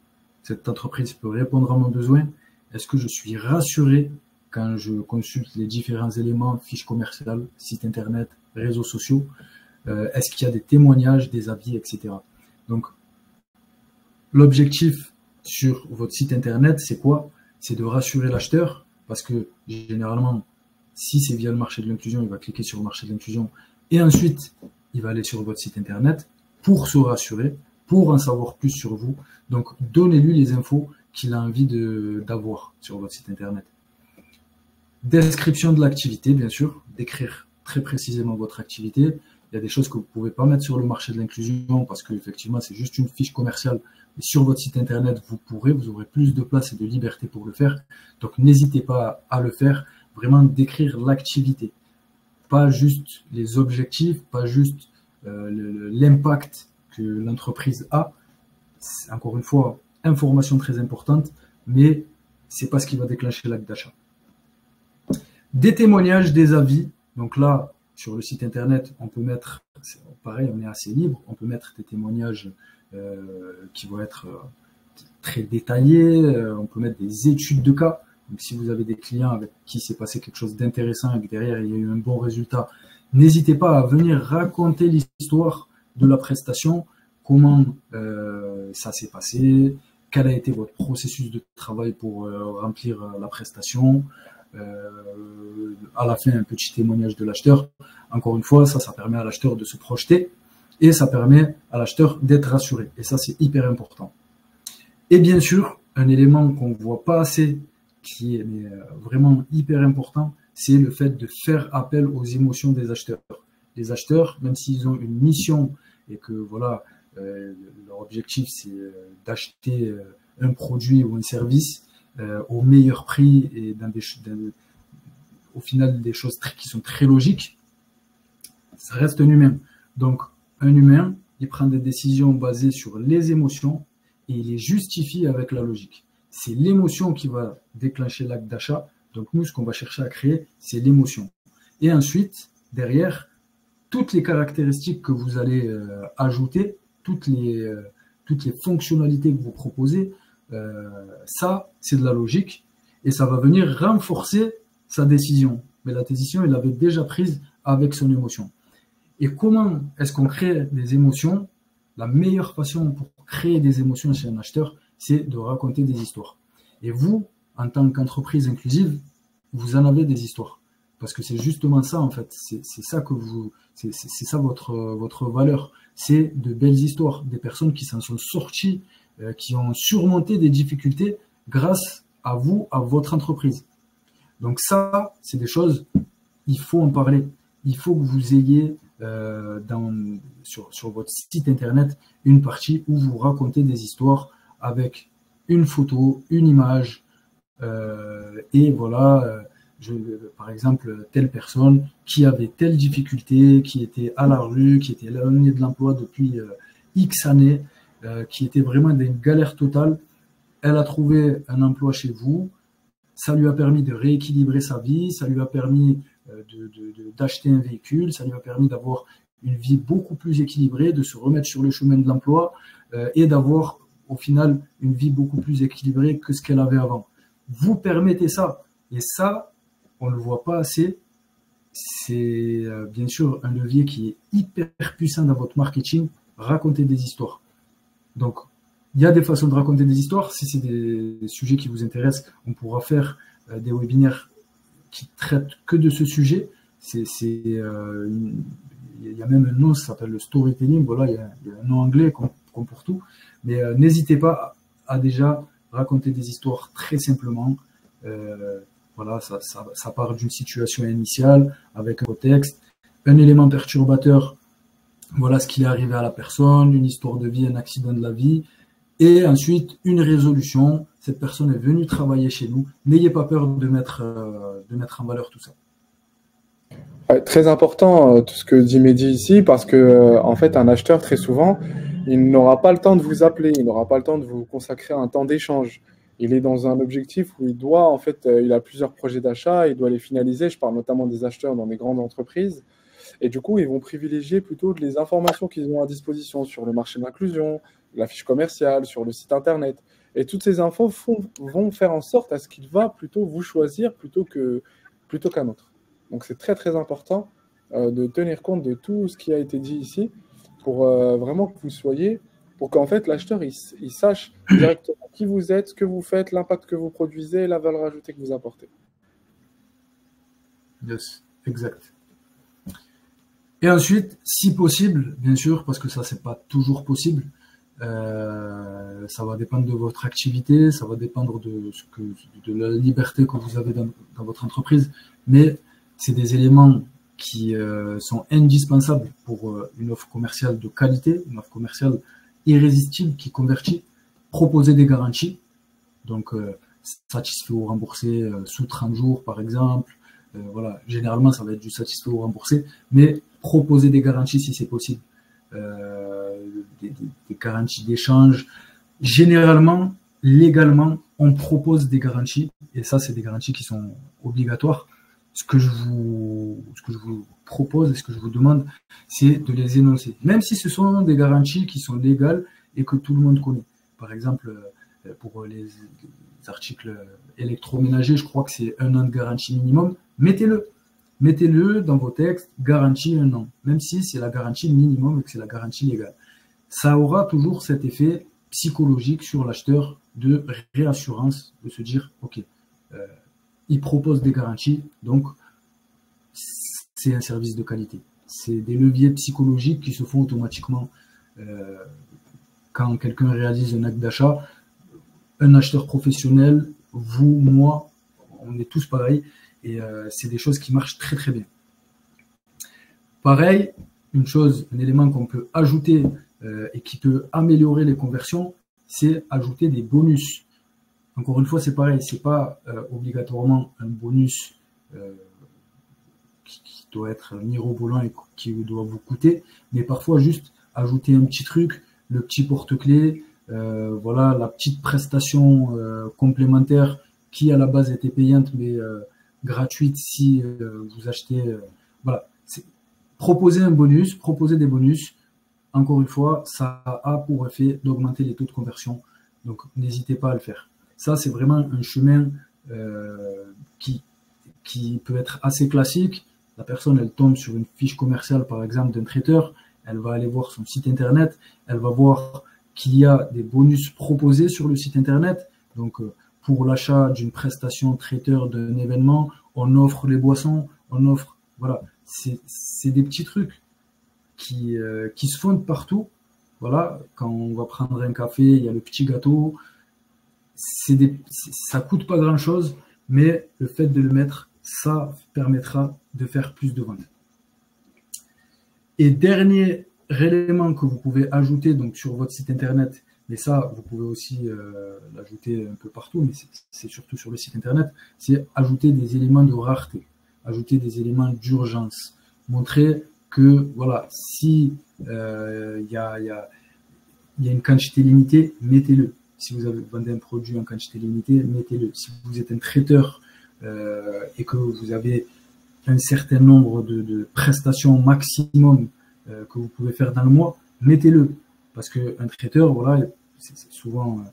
cette entreprise peut répondre à mon besoin? Est-ce que je suis rassuré quand je consulte les différents éléments, fiches commerciales, site internet, réseaux sociaux? Est-ce qu'il y a des témoignages, des avis, etc. Donc, l'objectif sur votre site internet, c'est quoi? C'est de rassurer l'acheteur, parce que généralement, si c'est via le marché de l'inclusion, il va cliquer sur le marché de l'inclusion et ensuite, il va aller sur votre site internet pour se rassurer, pour en savoir plus sur vous. Donc, donnez-lui les infos qu'il a envie d'avoir sur votre site internet. Description de l'activité, bien sûr, décrire très précisément votre activité. Il y a des choses que vous ne pouvez pas mettre sur le marché de l'inclusion parce qu'effectivement, c'est juste une fiche commerciale. Et sur votre site internet, vous aurez plus de place et de liberté pour le faire. Donc, n'hésitez pas à le faire. Vraiment décrire l'activité. Pas juste les objectifs, pas juste l'impact que l'entreprise a. C'est, encore une fois, information très importante, mais c'est pas ce qui va déclencher l'acte d'achat. Des témoignages, des avis. Donc là, sur le site internet, on peut mettre, pareil, on est assez libre, on peut mettre des témoignages qui vont être très détaillés, on peut mettre des études de cas. Donc si vous avez des clients avec qui s'est passé quelque chose d'intéressant et que derrière il y a eu un bon résultat, n'hésitez pas à venir raconter l'histoire de la prestation, comment ça s'est passé, quel a été votre processus de travail pour remplir la prestation. À la fin, un petit témoignage de l'acheteur. Encore une fois, ça permet à l'acheteur de se projeter et ça permet à l'acheteur d'être rassuré. Et ça, c'est hyper important. Et bien sûr, un élément qu'on ne voit pas assez, qui est vraiment hyper important, c'est le fait de faire appel aux émotions des acheteurs. Les acheteurs, même s'ils ont une mission et que voilà, leur objectif, c'est d'acheter un produit ou un service, au meilleur prix et au final des choses qui sont très logiques, ça reste un humain. Donc, un humain, il prend des décisions basées sur les émotions et il les justifie avec la logique. C'est l'émotion qui va déclencher l'acte d'achat. Donc, nous, ce qu'on va chercher à créer, c'est l'émotion. Et ensuite, derrière, toutes les caractéristiques que vous allez ajouter, toutes les fonctionnalités que vous proposez, ça, c'est de la logique et ça va venir renforcer sa décision. Mais la décision, il l'avait déjà prise avec son émotion. Et comment est-ce qu'on crée des émotions? La meilleure façon pour créer des émotions chez un acheteur, c'est de raconter des histoires. Et vous, en tant qu'entreprise inclusive, vous en avez des histoires. Parce que c'est justement ça, en fait. C'est ça c'est ça votre valeur. C'est de belles histoires, des personnes qui s'en sont sorties, qui ont surmonté des difficultés grâce à vous, à votre entreprise. Donc ça, c'est des choses, il faut en parler. Il faut que vous ayez sur votre site internet une partie où vous racontez des histoires avec une photo, une image, et voilà, par exemple, telle personne qui avait telle difficulté, qui était à la rue, qui était éloignée de l'emploi depuis X années, qui était vraiment dans une galère totale. Elle a trouvé un emploi chez vous, ça lui a permis de rééquilibrer sa vie, ça lui a permis d'acheter un véhicule, ça lui a permis d'avoir une vie beaucoup plus équilibrée, de se remettre sur le chemin de l'emploi et d'avoir au final une vie beaucoup plus équilibrée que ce qu'elle avait avant. Vous permettez ça, et ça, on ne le voit pas assez. C'est bien sûr un levier qui est hyper puissant dans votre marketing, raconter des histoires. Donc, il y a des façons de raconter des histoires. Si c'est des sujets qui vous intéressent, on pourra faire des webinaires qui traitent que de ce sujet. Il y a même un nom, ça s'appelle le storytelling. Voilà, il y a un nom anglais comme pour tout. Mais n'hésitez pas à déjà raconter des histoires très simplement. Voilà, ça part d'une situation initiale avec un contexte, un élément perturbateur. Voilà ce qui est arrivé à la personne, une histoire de vie, un accident de la vie. Et ensuite, une résolution. Cette personne est venue travailler chez nous. N'ayez pas peur de mettre en valeur tout ça. Ouais, très important tout ce que dit Mehdi ici, parce que en fait, un acheteur, très souvent, il n'aura pas le temps de vous appeler, il n'aura pas le temps de vous consacrer un temps d'échange. Il est dans un objectif où il doit, en fait, il a plusieurs projets d'achat, il doit les finaliser. Je parle notamment des acheteurs dans des grandes entreprises. Et du coup, ils vont privilégier plutôt les informations qu'ils ont à disposition sur le marché de l'inclusion, la fiche commerciale, sur le site internet. Et toutes ces infos vont faire en sorte à ce qu'il va plutôt vous choisir plutôt qu'un autre. Donc c'est très très important de tenir compte de tout ce qui a été dit ici pour vraiment que vous soyez, pour qu'en fait l'acheteur il sache directement qui vous êtes, ce que vous faites, l'impact que vous produisez, la valeur ajoutée que vous apportez. Yes, exact. Et ensuite, si possible, bien sûr, parce que ça c'est pas toujours possible, ça va dépendre de votre activité, ça va dépendre de la liberté que vous avez dans votre entreprise, mais c'est des éléments qui sont indispensables pour une offre commerciale de qualité, une offre commerciale irrésistible qui convertit, proposer des garanties, donc satisfait ou remboursé sous 30 jours par exemple, voilà, généralement ça va être du satisfait ou remboursé, mais proposer des garanties si c'est possible, des garanties d'échange. Généralement, légalement, on propose des garanties, et ça c'est des garanties qui sont obligatoires. Ce que je vous propose et ce que je vous demande, c'est de les énoncer. Même si ce sont des garanties qui sont légales et que tout le monde connaît. Par exemple, pour les articles électroménagers, je crois que c'est 1 an de garantie minimum. Mettez-le. Mettez-le dans vos textes, garantie 1 an. Même si c'est la garantie minimum et que c'est la garantie légale. Ça aura toujours cet effet psychologique sur l'acheteur de réassurance, de se dire, ok, il propose des garanties, donc c'est un service de qualité. C'est des leviers psychologiques qui se font automatiquement quand quelqu'un réalise un acte d'achat. Un acheteur professionnel, vous, moi, on est tous pareils, et c'est des choses qui marchent très très bien. Pareil, un élément qu'on peut ajouter et qui peut améliorer les conversions, c'est ajouter des bonus. Encore une fois, c'est pareil, c'est pas obligatoirement un bonus qui doit être mirobolant et qui doit vous coûter, mais parfois juste ajouter un petit truc, le petit porte-clés, voilà, la petite prestation complémentaire qui à la base était payante mais gratuite si vous achetez. Voilà, proposer un bonus, proposer des bonus. Encore une fois, ça a pour effet d'augmenter les taux de conversion, donc n'hésitez pas à le faire. Ça, c'est vraiment un chemin qui peut être assez classique. La personne, elle tombe sur une fiche commerciale, par exemple, d'un traiteur. Elle va aller voir son site internet. Elle va voir qu'il y a des bonus proposés sur le site internet. Donc, pour l'achat d'une prestation traiteur d'un événement, on offre les boissons, on offre, voilà. C'est des petits trucs qui se font partout. Voilà. Quand on va prendre un café, il y a le petit gâteau. Ça coûte pas grand chose, mais le fait de le mettre, ça permettra de faire plus de ventes. Et dernier élément que vous pouvez ajouter donc sur votre site internet, mais ça vous pouvez aussi l'ajouter un peu partout, mais c'est surtout sur le site internet, c'est ajouter des éléments de rareté, ajouter des éléments d'urgence, montrer que voilà, si y a une quantité limitée, mettez-le. Si vous vendez un produit en quantité limitée, mettez-le. Si vous êtes un traiteur et que vous avez un certain nombre de prestations maximum que vous pouvez faire dans le mois, mettez-le. Parce qu'un traiteur, voilà, c'est souvent,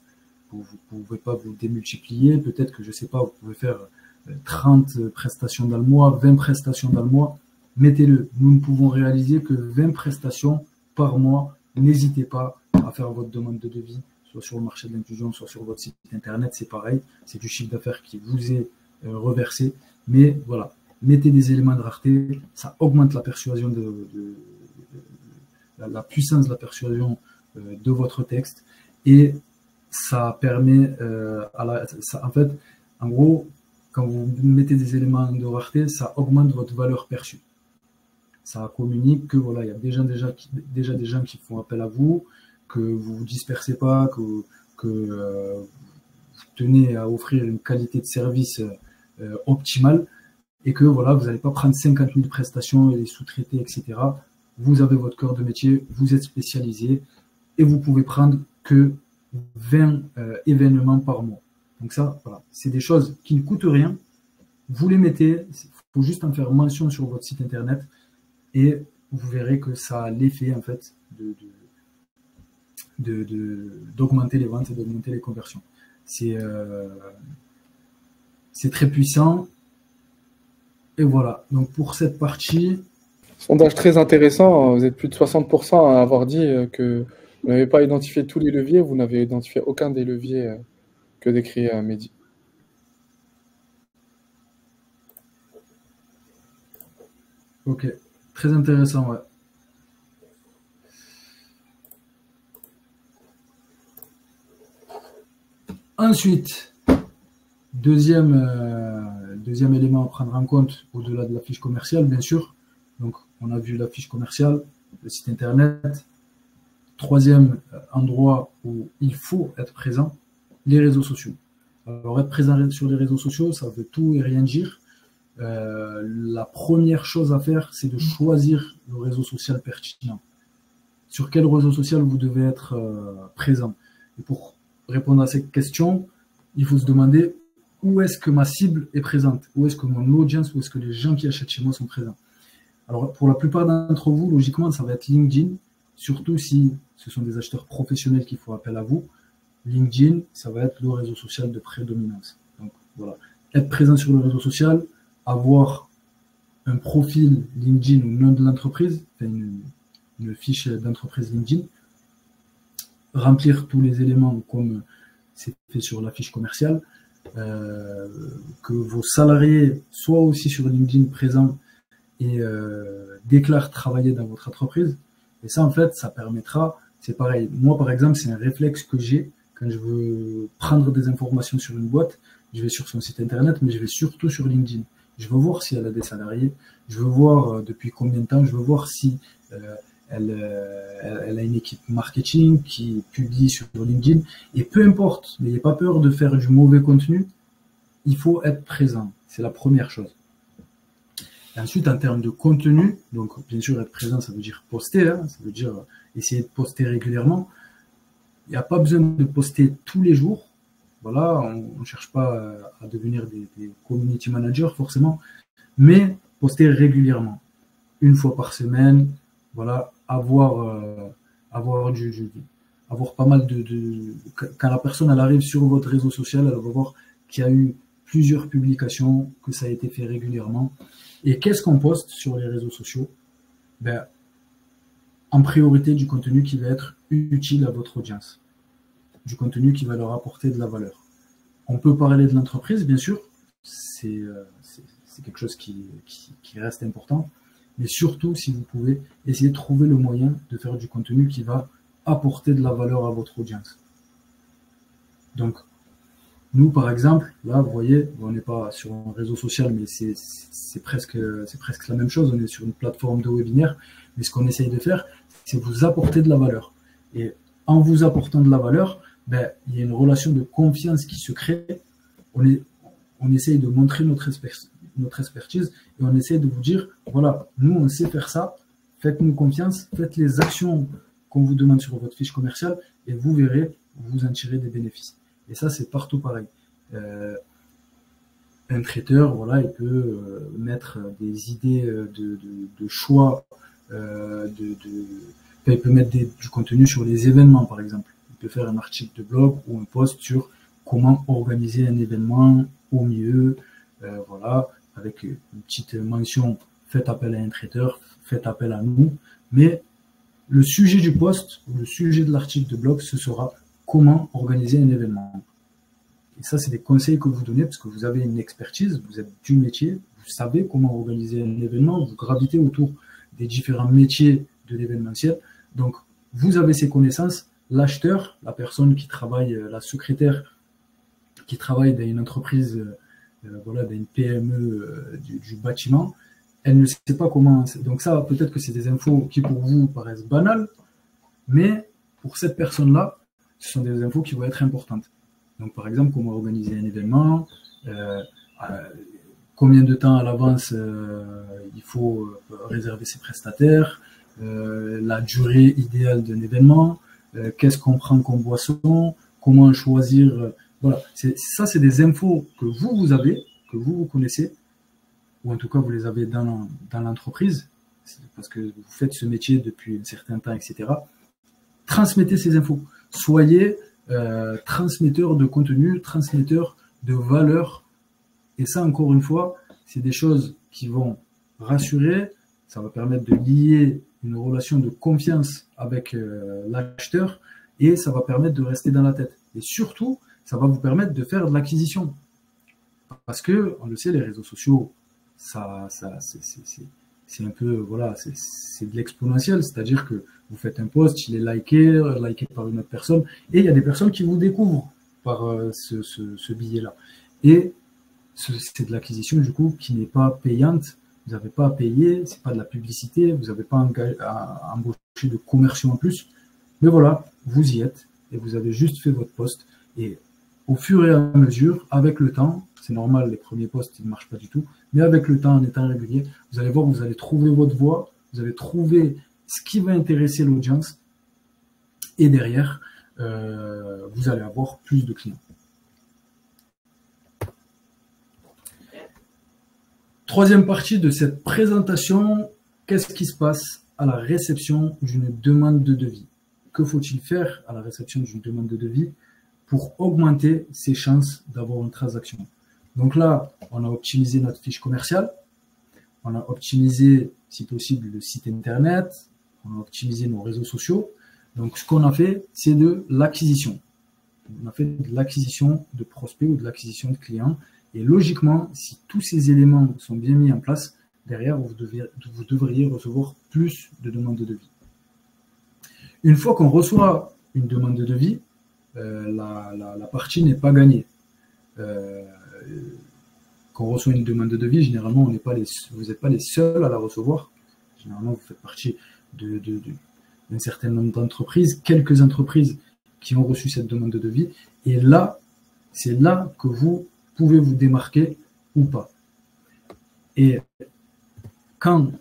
vous ne pouvez pas vous démultiplier. Peut-être que, je ne sais pas, vous pouvez faire 30 prestations dans le mois, 20 prestations dans le mois. Mettez-le. Nous ne pouvons réaliser que 20 prestations par mois. N'hésitez pas à faire votre demande de devis, soit sur le marché de l'inclusion, soit sur votre site internet, c'est pareil, c'est du chiffre d'affaires qui vous est reversé, mais voilà, mettez des éléments de rareté, ça augmente la persuasion la puissance de la persuasion de votre texte, et ça permet en fait, en gros, quand vous mettez des éléments de rareté, ça augmente votre valeur perçue. Ça communique que voilà, il y a déjà des gens qui font appel à vous, que vous ne vous dispersez pas, que vous tenez à offrir une qualité de service optimale, et que voilà, vous n'allez pas prendre 50 000 prestations et les sous-traiter, etc. Vous avez votre cœur de métier, vous êtes spécialisé, et vous pouvez prendre que 20 événements par mois. Donc ça, voilà, c'est des choses qui ne coûtent rien. Vous les mettez, il faut juste en faire mention sur votre site internet. et vous verrez que ça a l'effet en fait d'augmenter les ventes et d'augmenter les conversions. C'est très puissant. Et voilà, donc pour cette partie... Sondage très intéressant, vous êtes plus de 60% à avoir dit que vous n'avez pas identifié tous les leviers, vous n'avez identifié aucun des leviers que décrit Mehdi. Ok, très intéressant, ouais. Ensuite, deuxième élément à prendre en compte, au-delà de la fiche commerciale, bien sûr. Donc, on a vu la fiche commerciale, le site internet. Troisième endroit où il faut être présent, les réseaux sociaux. Alors, être présent sur les réseaux sociaux, ça veut tout et rien dire. La première chose à faire, c'est de choisir le réseau social pertinent. Sur quel réseau social vous devez être présent. Et pour répondre à cette question, il faut se demander où est-ce que ma cible est présente, où est-ce que mon audience, où est-ce que les gens qui achètent chez moi sont présents. Alors, pour la plupart d'entre vous, logiquement, ça va être LinkedIn, surtout si ce sont des acheteurs professionnels qui font appel à vous. LinkedIn, ça va être le réseau social de prédominance. Donc, voilà. Être présent sur le réseau social, avoir un profil LinkedIn ou nom de l'entreprise, une fiche d'entreprise LinkedIn, remplir tous les éléments comme c'est fait sur la fiche commerciale, que vos salariés soient aussi sur LinkedIn présents et déclarent travailler dans votre entreprise. Et ça, en fait, ça permettra, c'est pareil. Moi, par exemple, c'est un réflexe que j'ai quand je veux prendre des informations sur une boîte. Je vais sur son site internet, mais je vais surtout sur LinkedIn. Je veux voir si elle a des salariés. Je veux voir depuis combien de temps. Je veux voir si elle a une équipe marketing qui publie sur LinkedIn. Et peu importe, n'ayez pas peur de faire du mauvais contenu. Il faut être présent. C'est la première chose. Et ensuite, en termes de contenu, donc bien sûr, être présent, ça veut dire poster, hein, ça veut dire essayer de poster régulièrement. Il n'y a pas besoin de poster tous les jours. Voilà, on ne cherche pas à devenir des community managers forcément, mais poster régulièrement, une fois par semaine. Voilà, avoir pas mal quand la personne elle arrive sur votre réseau social, elle va voir qu'il y a eu plusieurs publications, que ça a été fait régulièrement. Et qu'est-ce qu'on poste sur les réseaux sociaux? Ben, en priorité du contenu qui va être utile à votre audience, du contenu qui va leur apporter de la valeur. On peut parler de l'entreprise, bien sûr, c'est quelque chose qui reste important, mais surtout, si vous pouvez, essayer de trouver le moyen de faire du contenu qui va apporter de la valeur à votre audience. Donc, nous, par exemple, là, vous voyez, on n'est pas sur un réseau social, mais c'est presque la même chose. On est sur une plateforme de webinaire, mais ce qu'on essaye de faire, c'est vous apporter de la valeur. Et en vous apportant de la valeur, ben, il y a une relation de confiance qui se crée. On essaye de montrer notre expertise et on essaye de vous dire, voilà, nous, on sait faire ça, faites-nous confiance, faites les actions qu'on vous demande sur votre fiche commerciale et vous verrez, vous en tirez des bénéfices. Et ça, c'est partout pareil. Un traiteur, voilà, il peut mettre des idées de choix, il peut mettre du contenu sur les événements, par exemple. Il peut faire un article de blog ou un post sur comment organiser un événement au mieux, voilà, avec une petite mention, faites appel à un traiteur, faites appel à nous. Mais le sujet du post, ou le sujet de l'article de blog, ce sera comment organiser un événement. Et ça, c'est des conseils que vous donnez parce que vous avez une expertise, vous êtes du métier, vous savez comment organiser un événement, vous gravitez autour des différents métiers de l'événementiel. Donc, vous avez ces connaissances. L'acheteur, la personne qui travaille, la secrétaire qui travaille dans une entreprise, voilà, dans une PME du bâtiment, elle ne sait pas comment. Donc ça, peut-être que c'est des infos qui pour vous paraissent banales, mais pour cette personne-là, ce sont des infos qui vont être importantes. Donc par exemple, comment organiser un événement, combien de temps à l'avance il faut réserver ses prestataires, la durée idéale d'un événement, qu'est-ce qu'on prend comme boisson, comment choisir. Voilà, ça c'est des infos que vous avez, que vous connaissez, ou en tout cas vous les avez dans l'entreprise. parce que vous faites ce métier depuis un certain temps, etc. Transmettez ces infos. Soyez transmetteur de contenu, transmetteur de valeur. Et ça, encore une fois, c'est des choses qui vont rassurer. Ça va permettre de lier une relation de confiance avec l'acheteur et ça va permettre de rester dans la tête. Et surtout, ça va vous permettre de faire de l'acquisition. Parce que, on le sait, les réseaux sociaux, c'est un peu, voilà, c'est de l'exponentiel. C'est-à-dire que vous faites un post, il est liké par une autre personne, et il y a des personnes qui vous découvrent par ce billet-là. Et c'est de l'acquisition, du coup, qui n'est pas payante. Vous n'avez pas à payer, c'est pas de la publicité, vous n'avez pas à embaucher de commerciaux en plus. Mais voilà, vous y êtes, et vous avez juste fait votre post. Et au fur et à mesure, avec le temps, c'est normal, les premiers posts, ils ne marchent pas du tout, mais avec le temps, en étant régulier, vous allez voir, vous allez trouver votre voie, vous allez trouver ce qui va intéresser l'audience, et derrière, vous allez avoir plus de clients. Troisième partie de cette présentation, qu'est-ce qui se passe à la réception d'une demande de devis? Que faut-il faire à la réception d'une demande de devis pour augmenter ses chances d'avoir une transaction? Donc là, on a optimisé notre fiche commerciale, on a optimisé, si possible, le site internet, on a optimisé nos réseaux sociaux. Donc ce qu'on a fait, c'est de l'acquisition. On a fait de l'acquisition de prospects ou de l'acquisition de clients. Et logiquement, si tous ces éléments sont bien mis en place, derrière, vous devriez recevoir plus de demandes de devis. Une fois qu'on reçoit une demande de devis, la partie n'est pas gagnée. Quand on reçoit une demande de devis, généralement, vous n'êtes pas les seuls à la recevoir. Généralement, vous faites partie d'un certain nombre d'entreprises, quelques entreprises qui ont reçu cette demande de devis. Et là, c'est là que vous pouvez vous démarquer ou pas. Et quand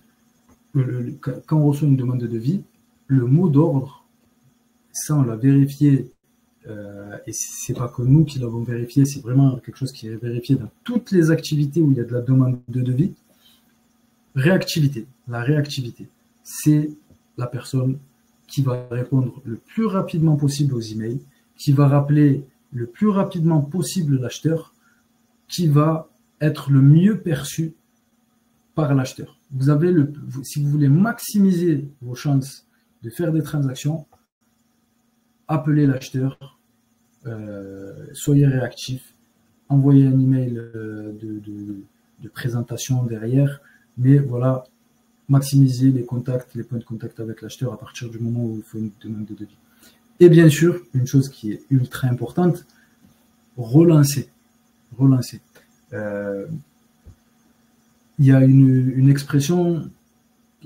on reçoit une demande de devis, le mot d'ordre, ça on l'a vérifié, et c'est pas que nous qui l'avons vérifié, c'est vraiment quelque chose qui est vérifié dans toutes les activités où il y a de la demande de devis. Réactivité. La réactivité, c'est la personne qui va répondre le plus rapidement possible aux emails, qui va rappeler le plus rapidement possible l'acheteur, qui va être le mieux perçu par l'acheteur. Si vous voulez maximiser vos chances de faire des transactions, appelez l'acheteur, soyez réactif, envoyez un email de présentation derrière, mais voilà, maximisez les contacts, les points de contact avec l'acheteur à partir du moment où il faut une demande de devis. Et bien sûr, une chose qui est ultra importante, relancer. Il y a une expression,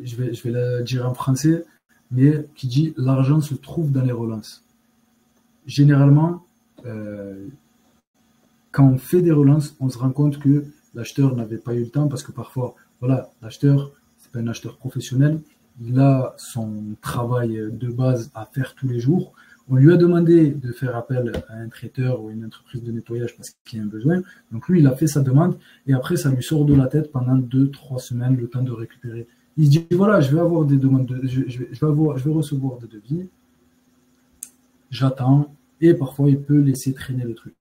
je vais la dire en français, mais qui dit « l'argent se trouve dans les relances ». Généralement, quand on fait des relances, on se rend compte que l'acheteur n'avait pas eu le temps parce que parfois, voilà, l'acheteur, c'est pas un acheteur professionnel, il a son travail de base à faire tous les jours. On lui a demandé de faire appel à un traiteur ou une entreprise de nettoyage parce qu'il y a un besoin. Donc lui, il a fait sa demande et après, ça lui sort de la tête pendant 2-3 semaines, le temps de récupérer. Il se dit, voilà, je vais avoir des demandes, je vais recevoir des devis. J'attends et parfois, il peut laisser traîner le truc.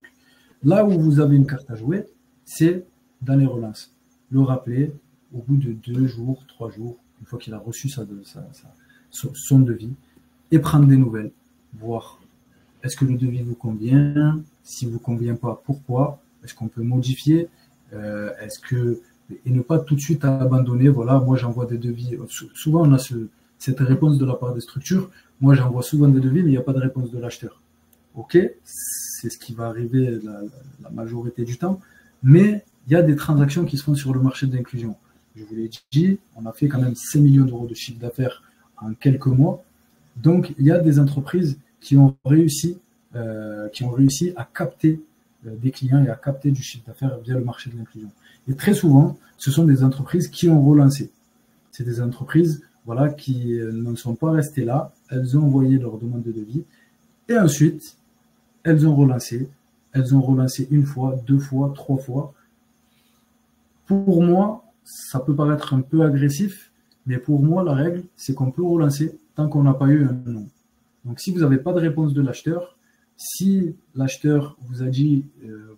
Là où vous avez une carte à jouer, c'est dans les relances. Le rappeler au bout de 2 jours, 3 jours, une fois qu'il a reçu son devis et prendre des nouvelles. Voir est-ce que le devis vous convient, si vous convient pas, pourquoi, est-ce qu'on peut modifier, et ne pas tout de suite abandonner. Voilà, moi j'envoie des devis. Souvent on a cette réponse de la part des structures. Moi j'envoie souvent des devis, mais il n'y a pas de réponse de l'acheteur. Ok, c'est ce qui va arriver la majorité du temps, mais il y a des transactions qui se font sur le marché de l'inclusion. Je vous l'ai dit, on a fait quand même 5 millions d'euros de chiffre d'affaires en quelques mois. Donc, il y a des entreprises qui ont réussi à capter des clients et à capter du chiffre d'affaires via le marché de l'inclusion. Et très souvent, ce sont des entreprises qui ont relancé. C'est des entreprises, voilà, qui ne sont pas restées là. Elles ont envoyé leur demande de devis et ensuite, elles ont relancé. Elles ont relancé 1 fois, 2 fois, 3 fois. Pour moi, ça peut paraître un peu agressif, Mais pour moi, la règle, c'est qu'on peut relancer tant qu'on n'a pas eu un non. Donc, si vous n'avez pas de réponse de l'acheteur, si l'acheteur vous a dit,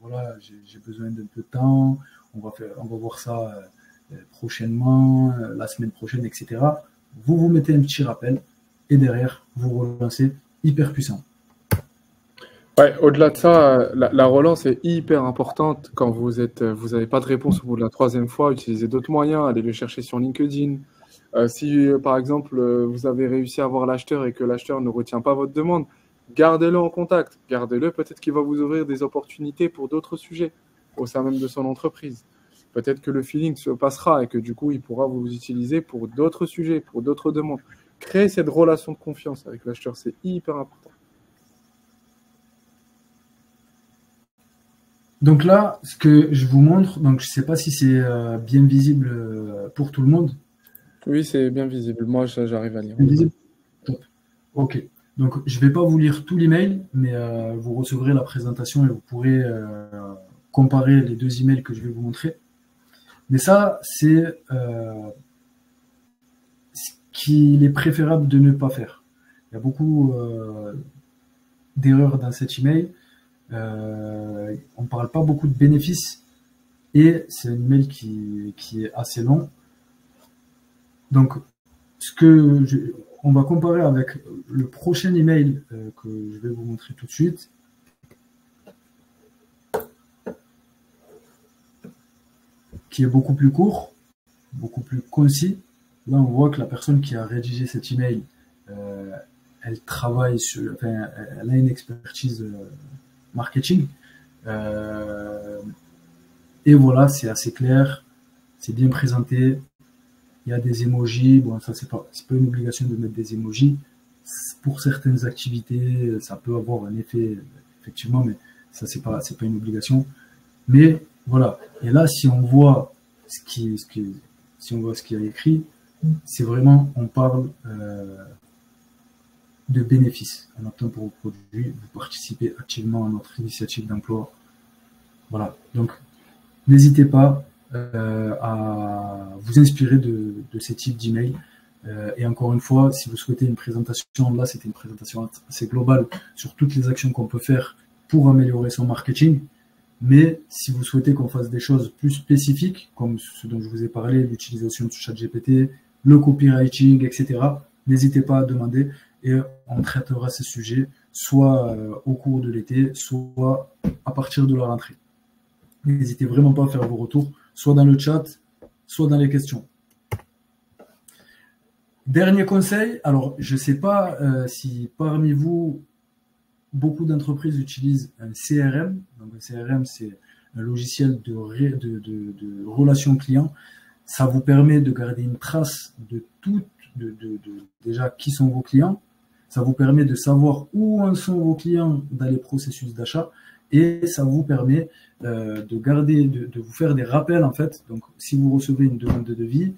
voilà, j'ai besoin d'un peu de temps, on va voir ça prochainement, la semaine prochaine, etc., vous vous mettez un petit rappel et derrière, vous relancez hyper puissant. Ouais, au-delà de ça, la relance est hyper importante quand vous n'avez pas de réponse au bout de la troisième fois. Utilisez d'autres moyens, allez le chercher sur LinkedIn. Si, par exemple, vous avez réussi à avoir l'acheteur et que l'acheteur ne retient pas votre demande, gardez-le en contact. Gardez-le, peut-être qu'il va vous ouvrir des opportunités pour d'autres sujets au sein même de son entreprise. Peut-être que le feeling se passera et que du coup, il pourra vous utiliser pour d'autres sujets, pour d'autres demandes. Créer cette relation de confiance avec l'acheteur, c'est hyper important. Donc là, ce que je vous montre, donc je ne sais pas si c'est bien visible pour tout le monde. Oui, c'est bien visible. Moi, j'arrive à lire. Bien visible. Top. Ok. Donc je ne vais pas vous lire tout l'email, mais vous recevrez la présentation et vous pourrez comparer les deux emails que je vais vous montrer. Mais ça, c'est ce qu'il est préférable de ne pas faire. Il y a beaucoup d'erreurs dans cet email. On ne parle pas beaucoup de bénéfices et c'est un email qui est assez long. Donc, on va comparer avec le prochain email que je vais vous montrer tout de suite. Qui est beaucoup plus court, beaucoup plus concis. Là, on voit que la personne qui a rédigé cet email, elle travaille sur, enfin, elle a une expertise marketing. Et voilà, c'est assez clair, c'est bien présenté. Il y a des emojis. Bon, ça, c'est pas une obligation de mettre des emojis. Pour certaines activités, ça peut avoir un effet, effectivement, mais ça, c'est pas une obligation. Mais voilà. Et là, si on voit si on voit ce qu'il y a écrit, c'est vraiment, on parle de bénéfices. En optant pour vos produits, vous participez activement à notre initiative d'emploi. Voilà. Donc, n'hésitez pas à vous inspirer de ces types d'emails. Et encore une fois, si vous souhaitez une présentation, là, c'était une présentation assez globale sur toutes les actions qu'on peut faire pour améliorer son marketing. Mais si vous souhaitez qu'on fasse des choses plus spécifiques, comme ce dont je vous ai parlé, l'utilisation de ChatGPT, le copywriting, etc., n'hésitez pas à demander et on traitera ces sujets soit au cours de l'été, soit à partir de la rentrée. N'hésitez vraiment pas à faire vos retours, soit dans le chat, soit dans les questions. Dernier conseil, alors je ne sais pas si parmi vous, beaucoup d'entreprises utilisent un CRM. Donc, un CRM, c'est un logiciel de relation client. Ça vous permet de garder une trace de déjà qui sont vos clients. Ça vous permet de savoir où en sont vos clients dans les processus d'achat. Et ça vous permet de vous faire des rappels, en fait. Donc, si vous recevez une demande de devis,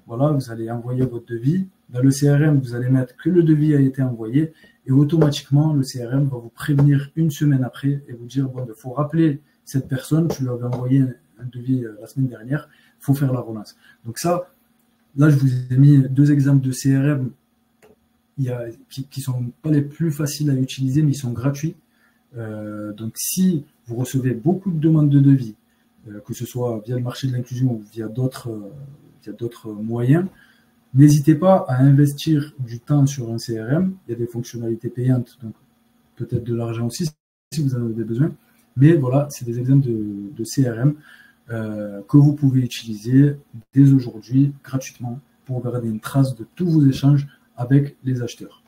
voilà, vous allez envoyer votre devis. Dans le CRM, vous allez mettre que le devis a été envoyé et automatiquement, le CRM va vous prévenir une semaine après et vous dire, bon, il faut rappeler cette personne, tu lui avais envoyé un devis la semaine dernière, il faut faire la relance. Donc ça, là, je vous ai mis deux exemples de CRM qui sont pas les plus faciles à utiliser, mais ils sont gratuits. Donc si vous recevez beaucoup de demandes de devis, que ce soit via le marché de l'inclusion ou via d'autres moyens, n'hésitez pas à investir du temps sur un CRM. Il y a des fonctionnalités payantes, donc peut-être de l'argent aussi si vous en avez besoin. Mais voilà, c'est des exemples de CRM que vous pouvez utiliser dès aujourd'hui gratuitement pour garder une trace de tous vos échanges avec les acheteurs.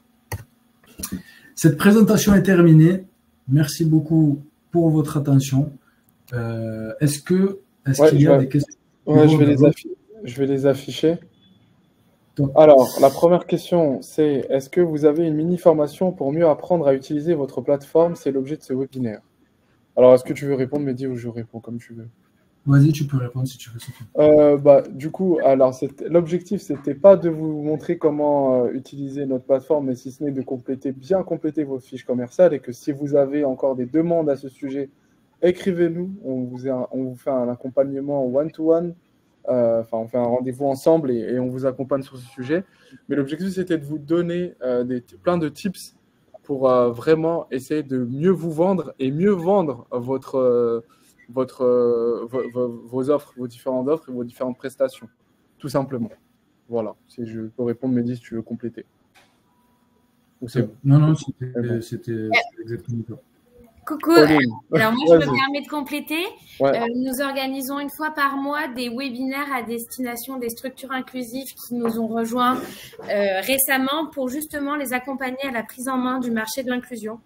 Cette présentation est terminée. Merci beaucoup pour votre attention. Est-ce qu'il y a des questions? Je vais les afficher. Alors, la première question, c'est est-ce que vous avez une mini-formation pour mieux apprendre à utiliser votre plateforme? C'est l'objet de ce webinaire. Alors, est-ce que tu veux répondre, Mehdi, ou je réponds comme tu veux? Vas-y, tu peux répondre si tu veux. Du coup, alors l'objectif, c'était pas de vous montrer comment utiliser notre plateforme, mais si ce n'est de bien compléter vos fiches commerciales et que si vous avez encore des demandes à ce sujet, écrivez-nous. On vous fait un accompagnement one-to-one Enfin, on fait un rendez-vous ensemble et on vous accompagne sur ce sujet. Mais l'objectif, c'était de vous donner plein de tips pour vraiment essayer de mieux vous vendre et mieux vendre vos offres, vos différentes offres et vos différentes prestations, tout simplement. Voilà, si je peux répondre, Mehdi, si tu veux compléter. Non, c'était exactement ça. Coucou, alors moi je me permets de compléter. Nous organisons une fois par mois des webinaires à destination des structures inclusives qui nous ont rejoints récemment pour justement les accompagner à la prise en main du marché de l'inclusion.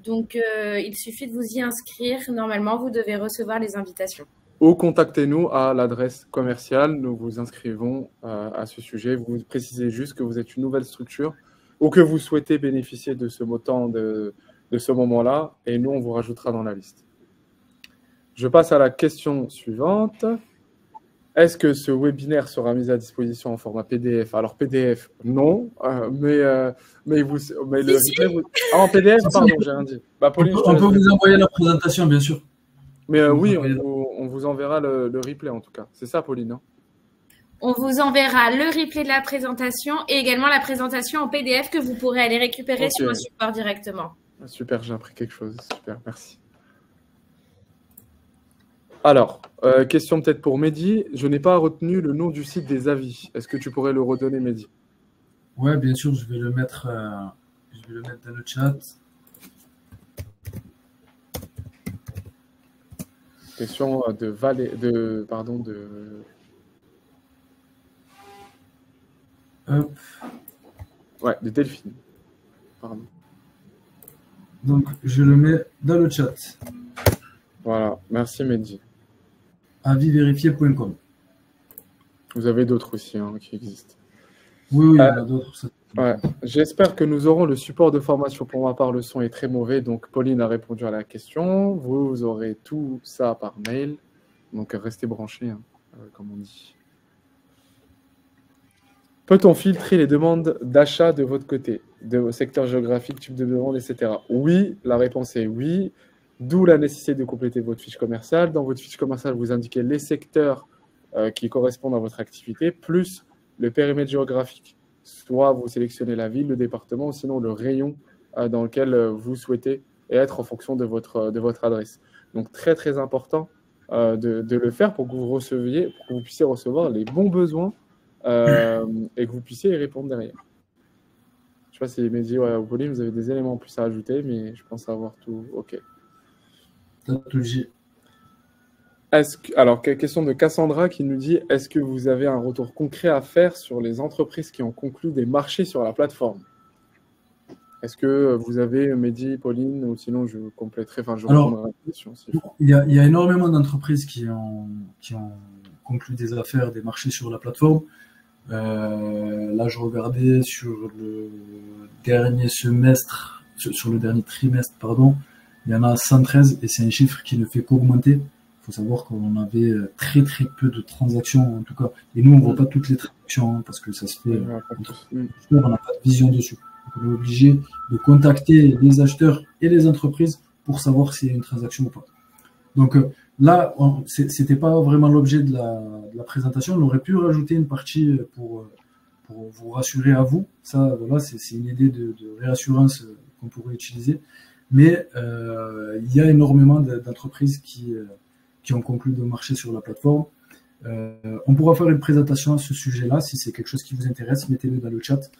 Donc il suffit de vous y inscrire. Normalement, vous devez recevoir les invitations. Ou contactez-nous à l'adresse commerciale. Nous vous inscrivons à ce sujet. Vous précisez juste que vous êtes une nouvelle structure ou que vous souhaitez bénéficier de ce montant de ce moment-là, et nous, on vous rajoutera dans la liste. Je passe à la question suivante. Est-ce que ce webinaire sera mis à disposition en format PDF? Alors, PDF, non, mais le replay... Ah, en PDF, pardon, j'ai rien dit. Bah, Pauline, on peut vous envoyer la présentation, bien sûr. Mais oui, on vous enverra le replay, en tout cas. C'est ça, Pauline, hein? On vous enverra le replay de la présentation et également la présentation en PDF que vous pourrez aller récupérer sur un support directement. Super, j'ai appris quelque chose. Super, merci. Alors, question peut-être pour Mehdi. Je n'ai pas retenu le nom du site des avis. Est-ce que tu pourrais le redonner, Mehdi? Ouais, bien sûr, je vais le mettre dans le chat. Question Hop. Ouais, de Delphine. Pardon. Donc, je le mets dans le chat. Voilà, merci Mehdi. Avisvérifié.com. Vous avez d'autres aussi qui existent. Oui, il y en a d'autres. Ouais. J'espère que nous aurons le support de formation. Pour ma part, le son est très mauvais, donc Pauline a répondu à la question. Vous aurez tout ça par mail, donc restez branchés, comme on dit. Peut-on filtrer les demandes d'achat de votre côté, de vos secteurs géographiques, type de demande, etc. Oui, la réponse est oui, d'où la nécessité de compléter votre fiche commerciale. Dans votre fiche commerciale, vous indiquez les secteurs qui correspondent à votre activité, plus le périmètre géographique. Soit vous sélectionnez la ville, le département, ou sinon le rayon dans lequel vous souhaitez être en fonction de votre adresse. Donc très très important de le faire pour que vous puissiez recevoir les bons besoins et que vous puissiez y répondre derrière. Je ne sais pas si Mehdi ou Pauline, vous avez des éléments en plus à ajouter, mais je pense avoir tout OK. Alors, question de Cassandra qui nous dit: est-ce que vous avez un retour concret à faire sur les entreprises qui ont conclu des marchés sur la plateforme? Est-ce que vous avez, Mehdi, Pauline, ou sinon je compléterai, je répondrai à la question. Il y a énormément d'entreprises qui ont conclu des affaires, des marchés sur la plateforme. Là, je regardais sur le dernier semestre, sur le dernier trimestre, pardon, il y en a 113 et c'est un chiffre qui ne fait qu'augmenter. Il faut savoir qu'on avait très très peu de transactions en tout cas. Et nous, on ne voit pas toutes les transactions parce que ça se fait. On n'a pas de vision dessus. Donc, on est obligé de contacter les acheteurs et les entreprises pour savoir s'il y a une transaction ou pas. Donc là, c'était pas vraiment l'objet de la présentation. On aurait pu rajouter une partie pour vous rassurer à vous. Ça, voilà, c'est une idée de réassurance qu'on pourrait utiliser. Mais il y a énormément d'entreprises qui ont conclu de marcher sur la plateforme. On pourra faire une présentation à ce sujet-là. Si c'est quelque chose qui vous intéresse, mettez-le dans le chat.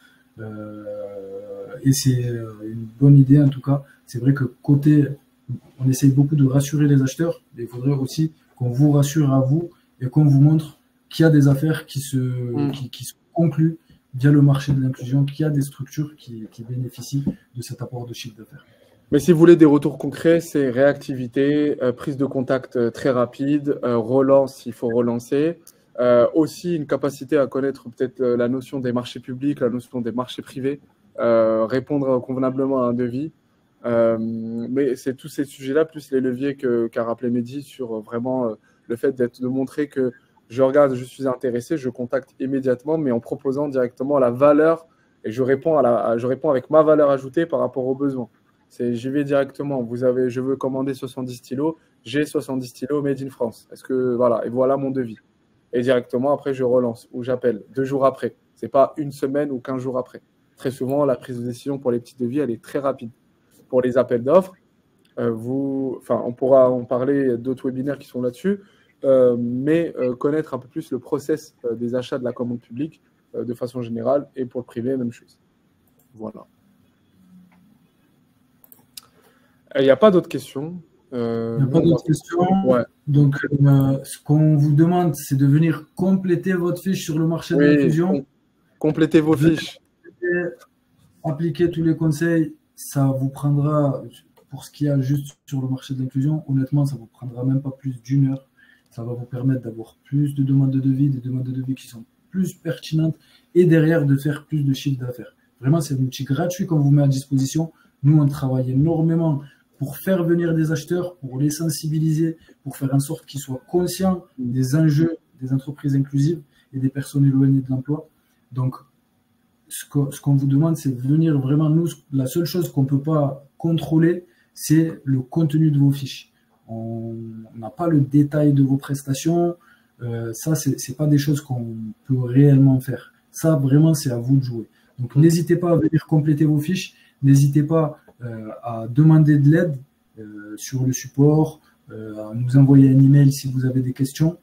Et c'est une bonne idée en tout cas. C'est vrai que on essaye beaucoup de rassurer les acheteurs, mais il faudrait aussi qu'on vous rassure à vous et qu'on vous montre qu'il y a des affaires qui se concluent via le marché de l'inclusion, qu'il y a des structures qui bénéficient de cet apport de chiffre d'affaires. Mais si vous voulez des retours concrets, c'est réactivité, prise de contact très rapide, relance, il faut relancer. Aussi une capacité à connaître peut-être la notion des marchés publics, la notion des marchés privés, répondre convenablement à un devis. Mais c'est tous ces sujets-là, plus les leviers qu'a rappelé Mehdi sur vraiment le fait de montrer que je regarde, je suis intéressé, je contacte immédiatement, mais en proposant directement la valeur et je réponds avec ma valeur ajoutée par rapport aux besoins. J'y vais directement. Je veux commander 70 stylos, j'ai 70 stylos made in France. Et voilà mon devis. et directement après, je relance ou j'appelle 2 jours après. Ce n'est pas 1 semaine ou 15 jours après. Très souvent, la prise de décision pour les petits devis, elle est très rapide. Pour les appels d'offres, on pourra en parler d'autres webinaires qui sont là-dessus, mais connaître un peu plus le process des achats de la commande publique de façon générale, et pour le privé, même chose. Voilà. Il n'y a pas d'autres questions. Il n'y a pas d'autres questions. Ouais. Donc, ce qu'on vous demande, c'est de venir compléter votre fiche sur le marché de l'inclusion. Complétez vos fiches. Appliquez tous les conseils. Ça vous prendra, pour ce qu'il y a juste sur le marché de l'inclusion, honnêtement, ça ne vous prendra même pas plus d'1 heure. Ça va vous permettre d'avoir plus de demandes de devis, des demandes de devis qui sont plus pertinentes et derrière de faire plus de chiffre d'affaires. Vraiment, c'est un outil gratuit qu'on vous met à disposition. Nous, on travaille énormément pour faire venir des acheteurs, pour les sensibiliser, pour faire en sorte qu'ils soient conscients des enjeux des entreprises inclusives et des personnes éloignées de l'emploi. Donc, ce qu'on vous demande, c'est de venir vraiment, nous, la seule chose qu'on ne peut pas contrôler, c'est le contenu de vos fiches. On n'a pas le détail de vos prestations. Ça, ce n'est pas des choses qu'on peut réellement faire. Ça, vraiment, c'est à vous de jouer. Donc, n'hésitez pas à venir compléter vos fiches. N'hésitez pas à demander de l'aide sur le support, à nous envoyer un email si vous avez des questions.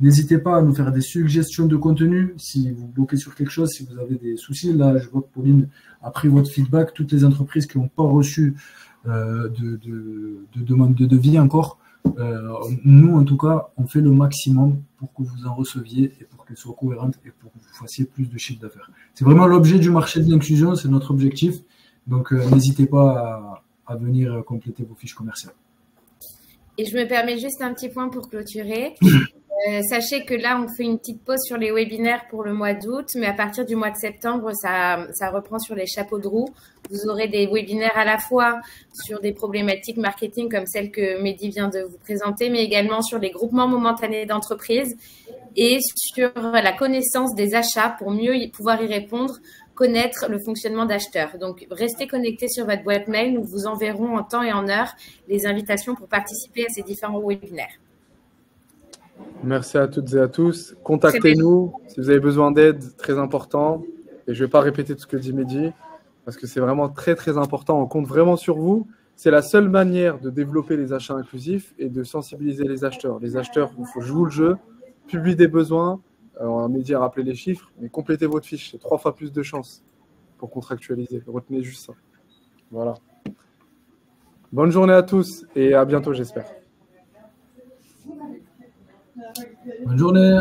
N'hésitez pas à nous faire des suggestions de contenu si vous bloquez sur quelque chose, si vous avez des soucis. Là, je vois que Pauline a pris votre feedback. Toutes les entreprises qui n'ont pas reçu de demande de devis encore, nous, en tout cas, on fait le maximum pour que vous en receviez et pour qu'elles soient cohérentes et pour que vous fassiez plus de chiffre d'affaires. C'est vraiment l'objet du marché de l'inclusion, c'est notre objectif. Donc, n'hésitez pas à venir compléter vos fiches commerciales. Et je me permets juste un petit point pour clôturer. Sachez que là, on fait une petite pause sur les webinaires pour le mois d'août, mais à partir du mois de septembre, ça reprend sur les chapeaux de roue. Vous aurez des webinaires à la fois sur des problématiques marketing comme celle que Mehdi vient de vous présenter, mais également sur les groupements momentanés d'entreprises et sur la connaissance des achats pour mieux pouvoir y répondre, connaître le fonctionnement d'acheteurs. Donc, restez connectés sur votre boîte mail. Nous vous enverrons en temps et en heure les invitations pour participer à ces différents webinaires. Merci à toutes et à tous. Contactez-nous si vous avez besoin d'aide, très important. Et je ne vais pas répéter tout ce que dit Mehdi, parce que c'est vraiment très, très important. On compte vraiment sur vous. C'est la seule manière de développer les achats inclusifs et de sensibiliser les acheteurs. Les acheteurs, il faut jouer le jeu, publier des besoins. Alors, Mehdi a rappelé les chiffres, mais complétez votre fiche. C'est 3 fois plus de chances pour contractualiser. Retenez juste ça. Voilà. Bonne journée à tous et à bientôt, j'espère. Bonne journée.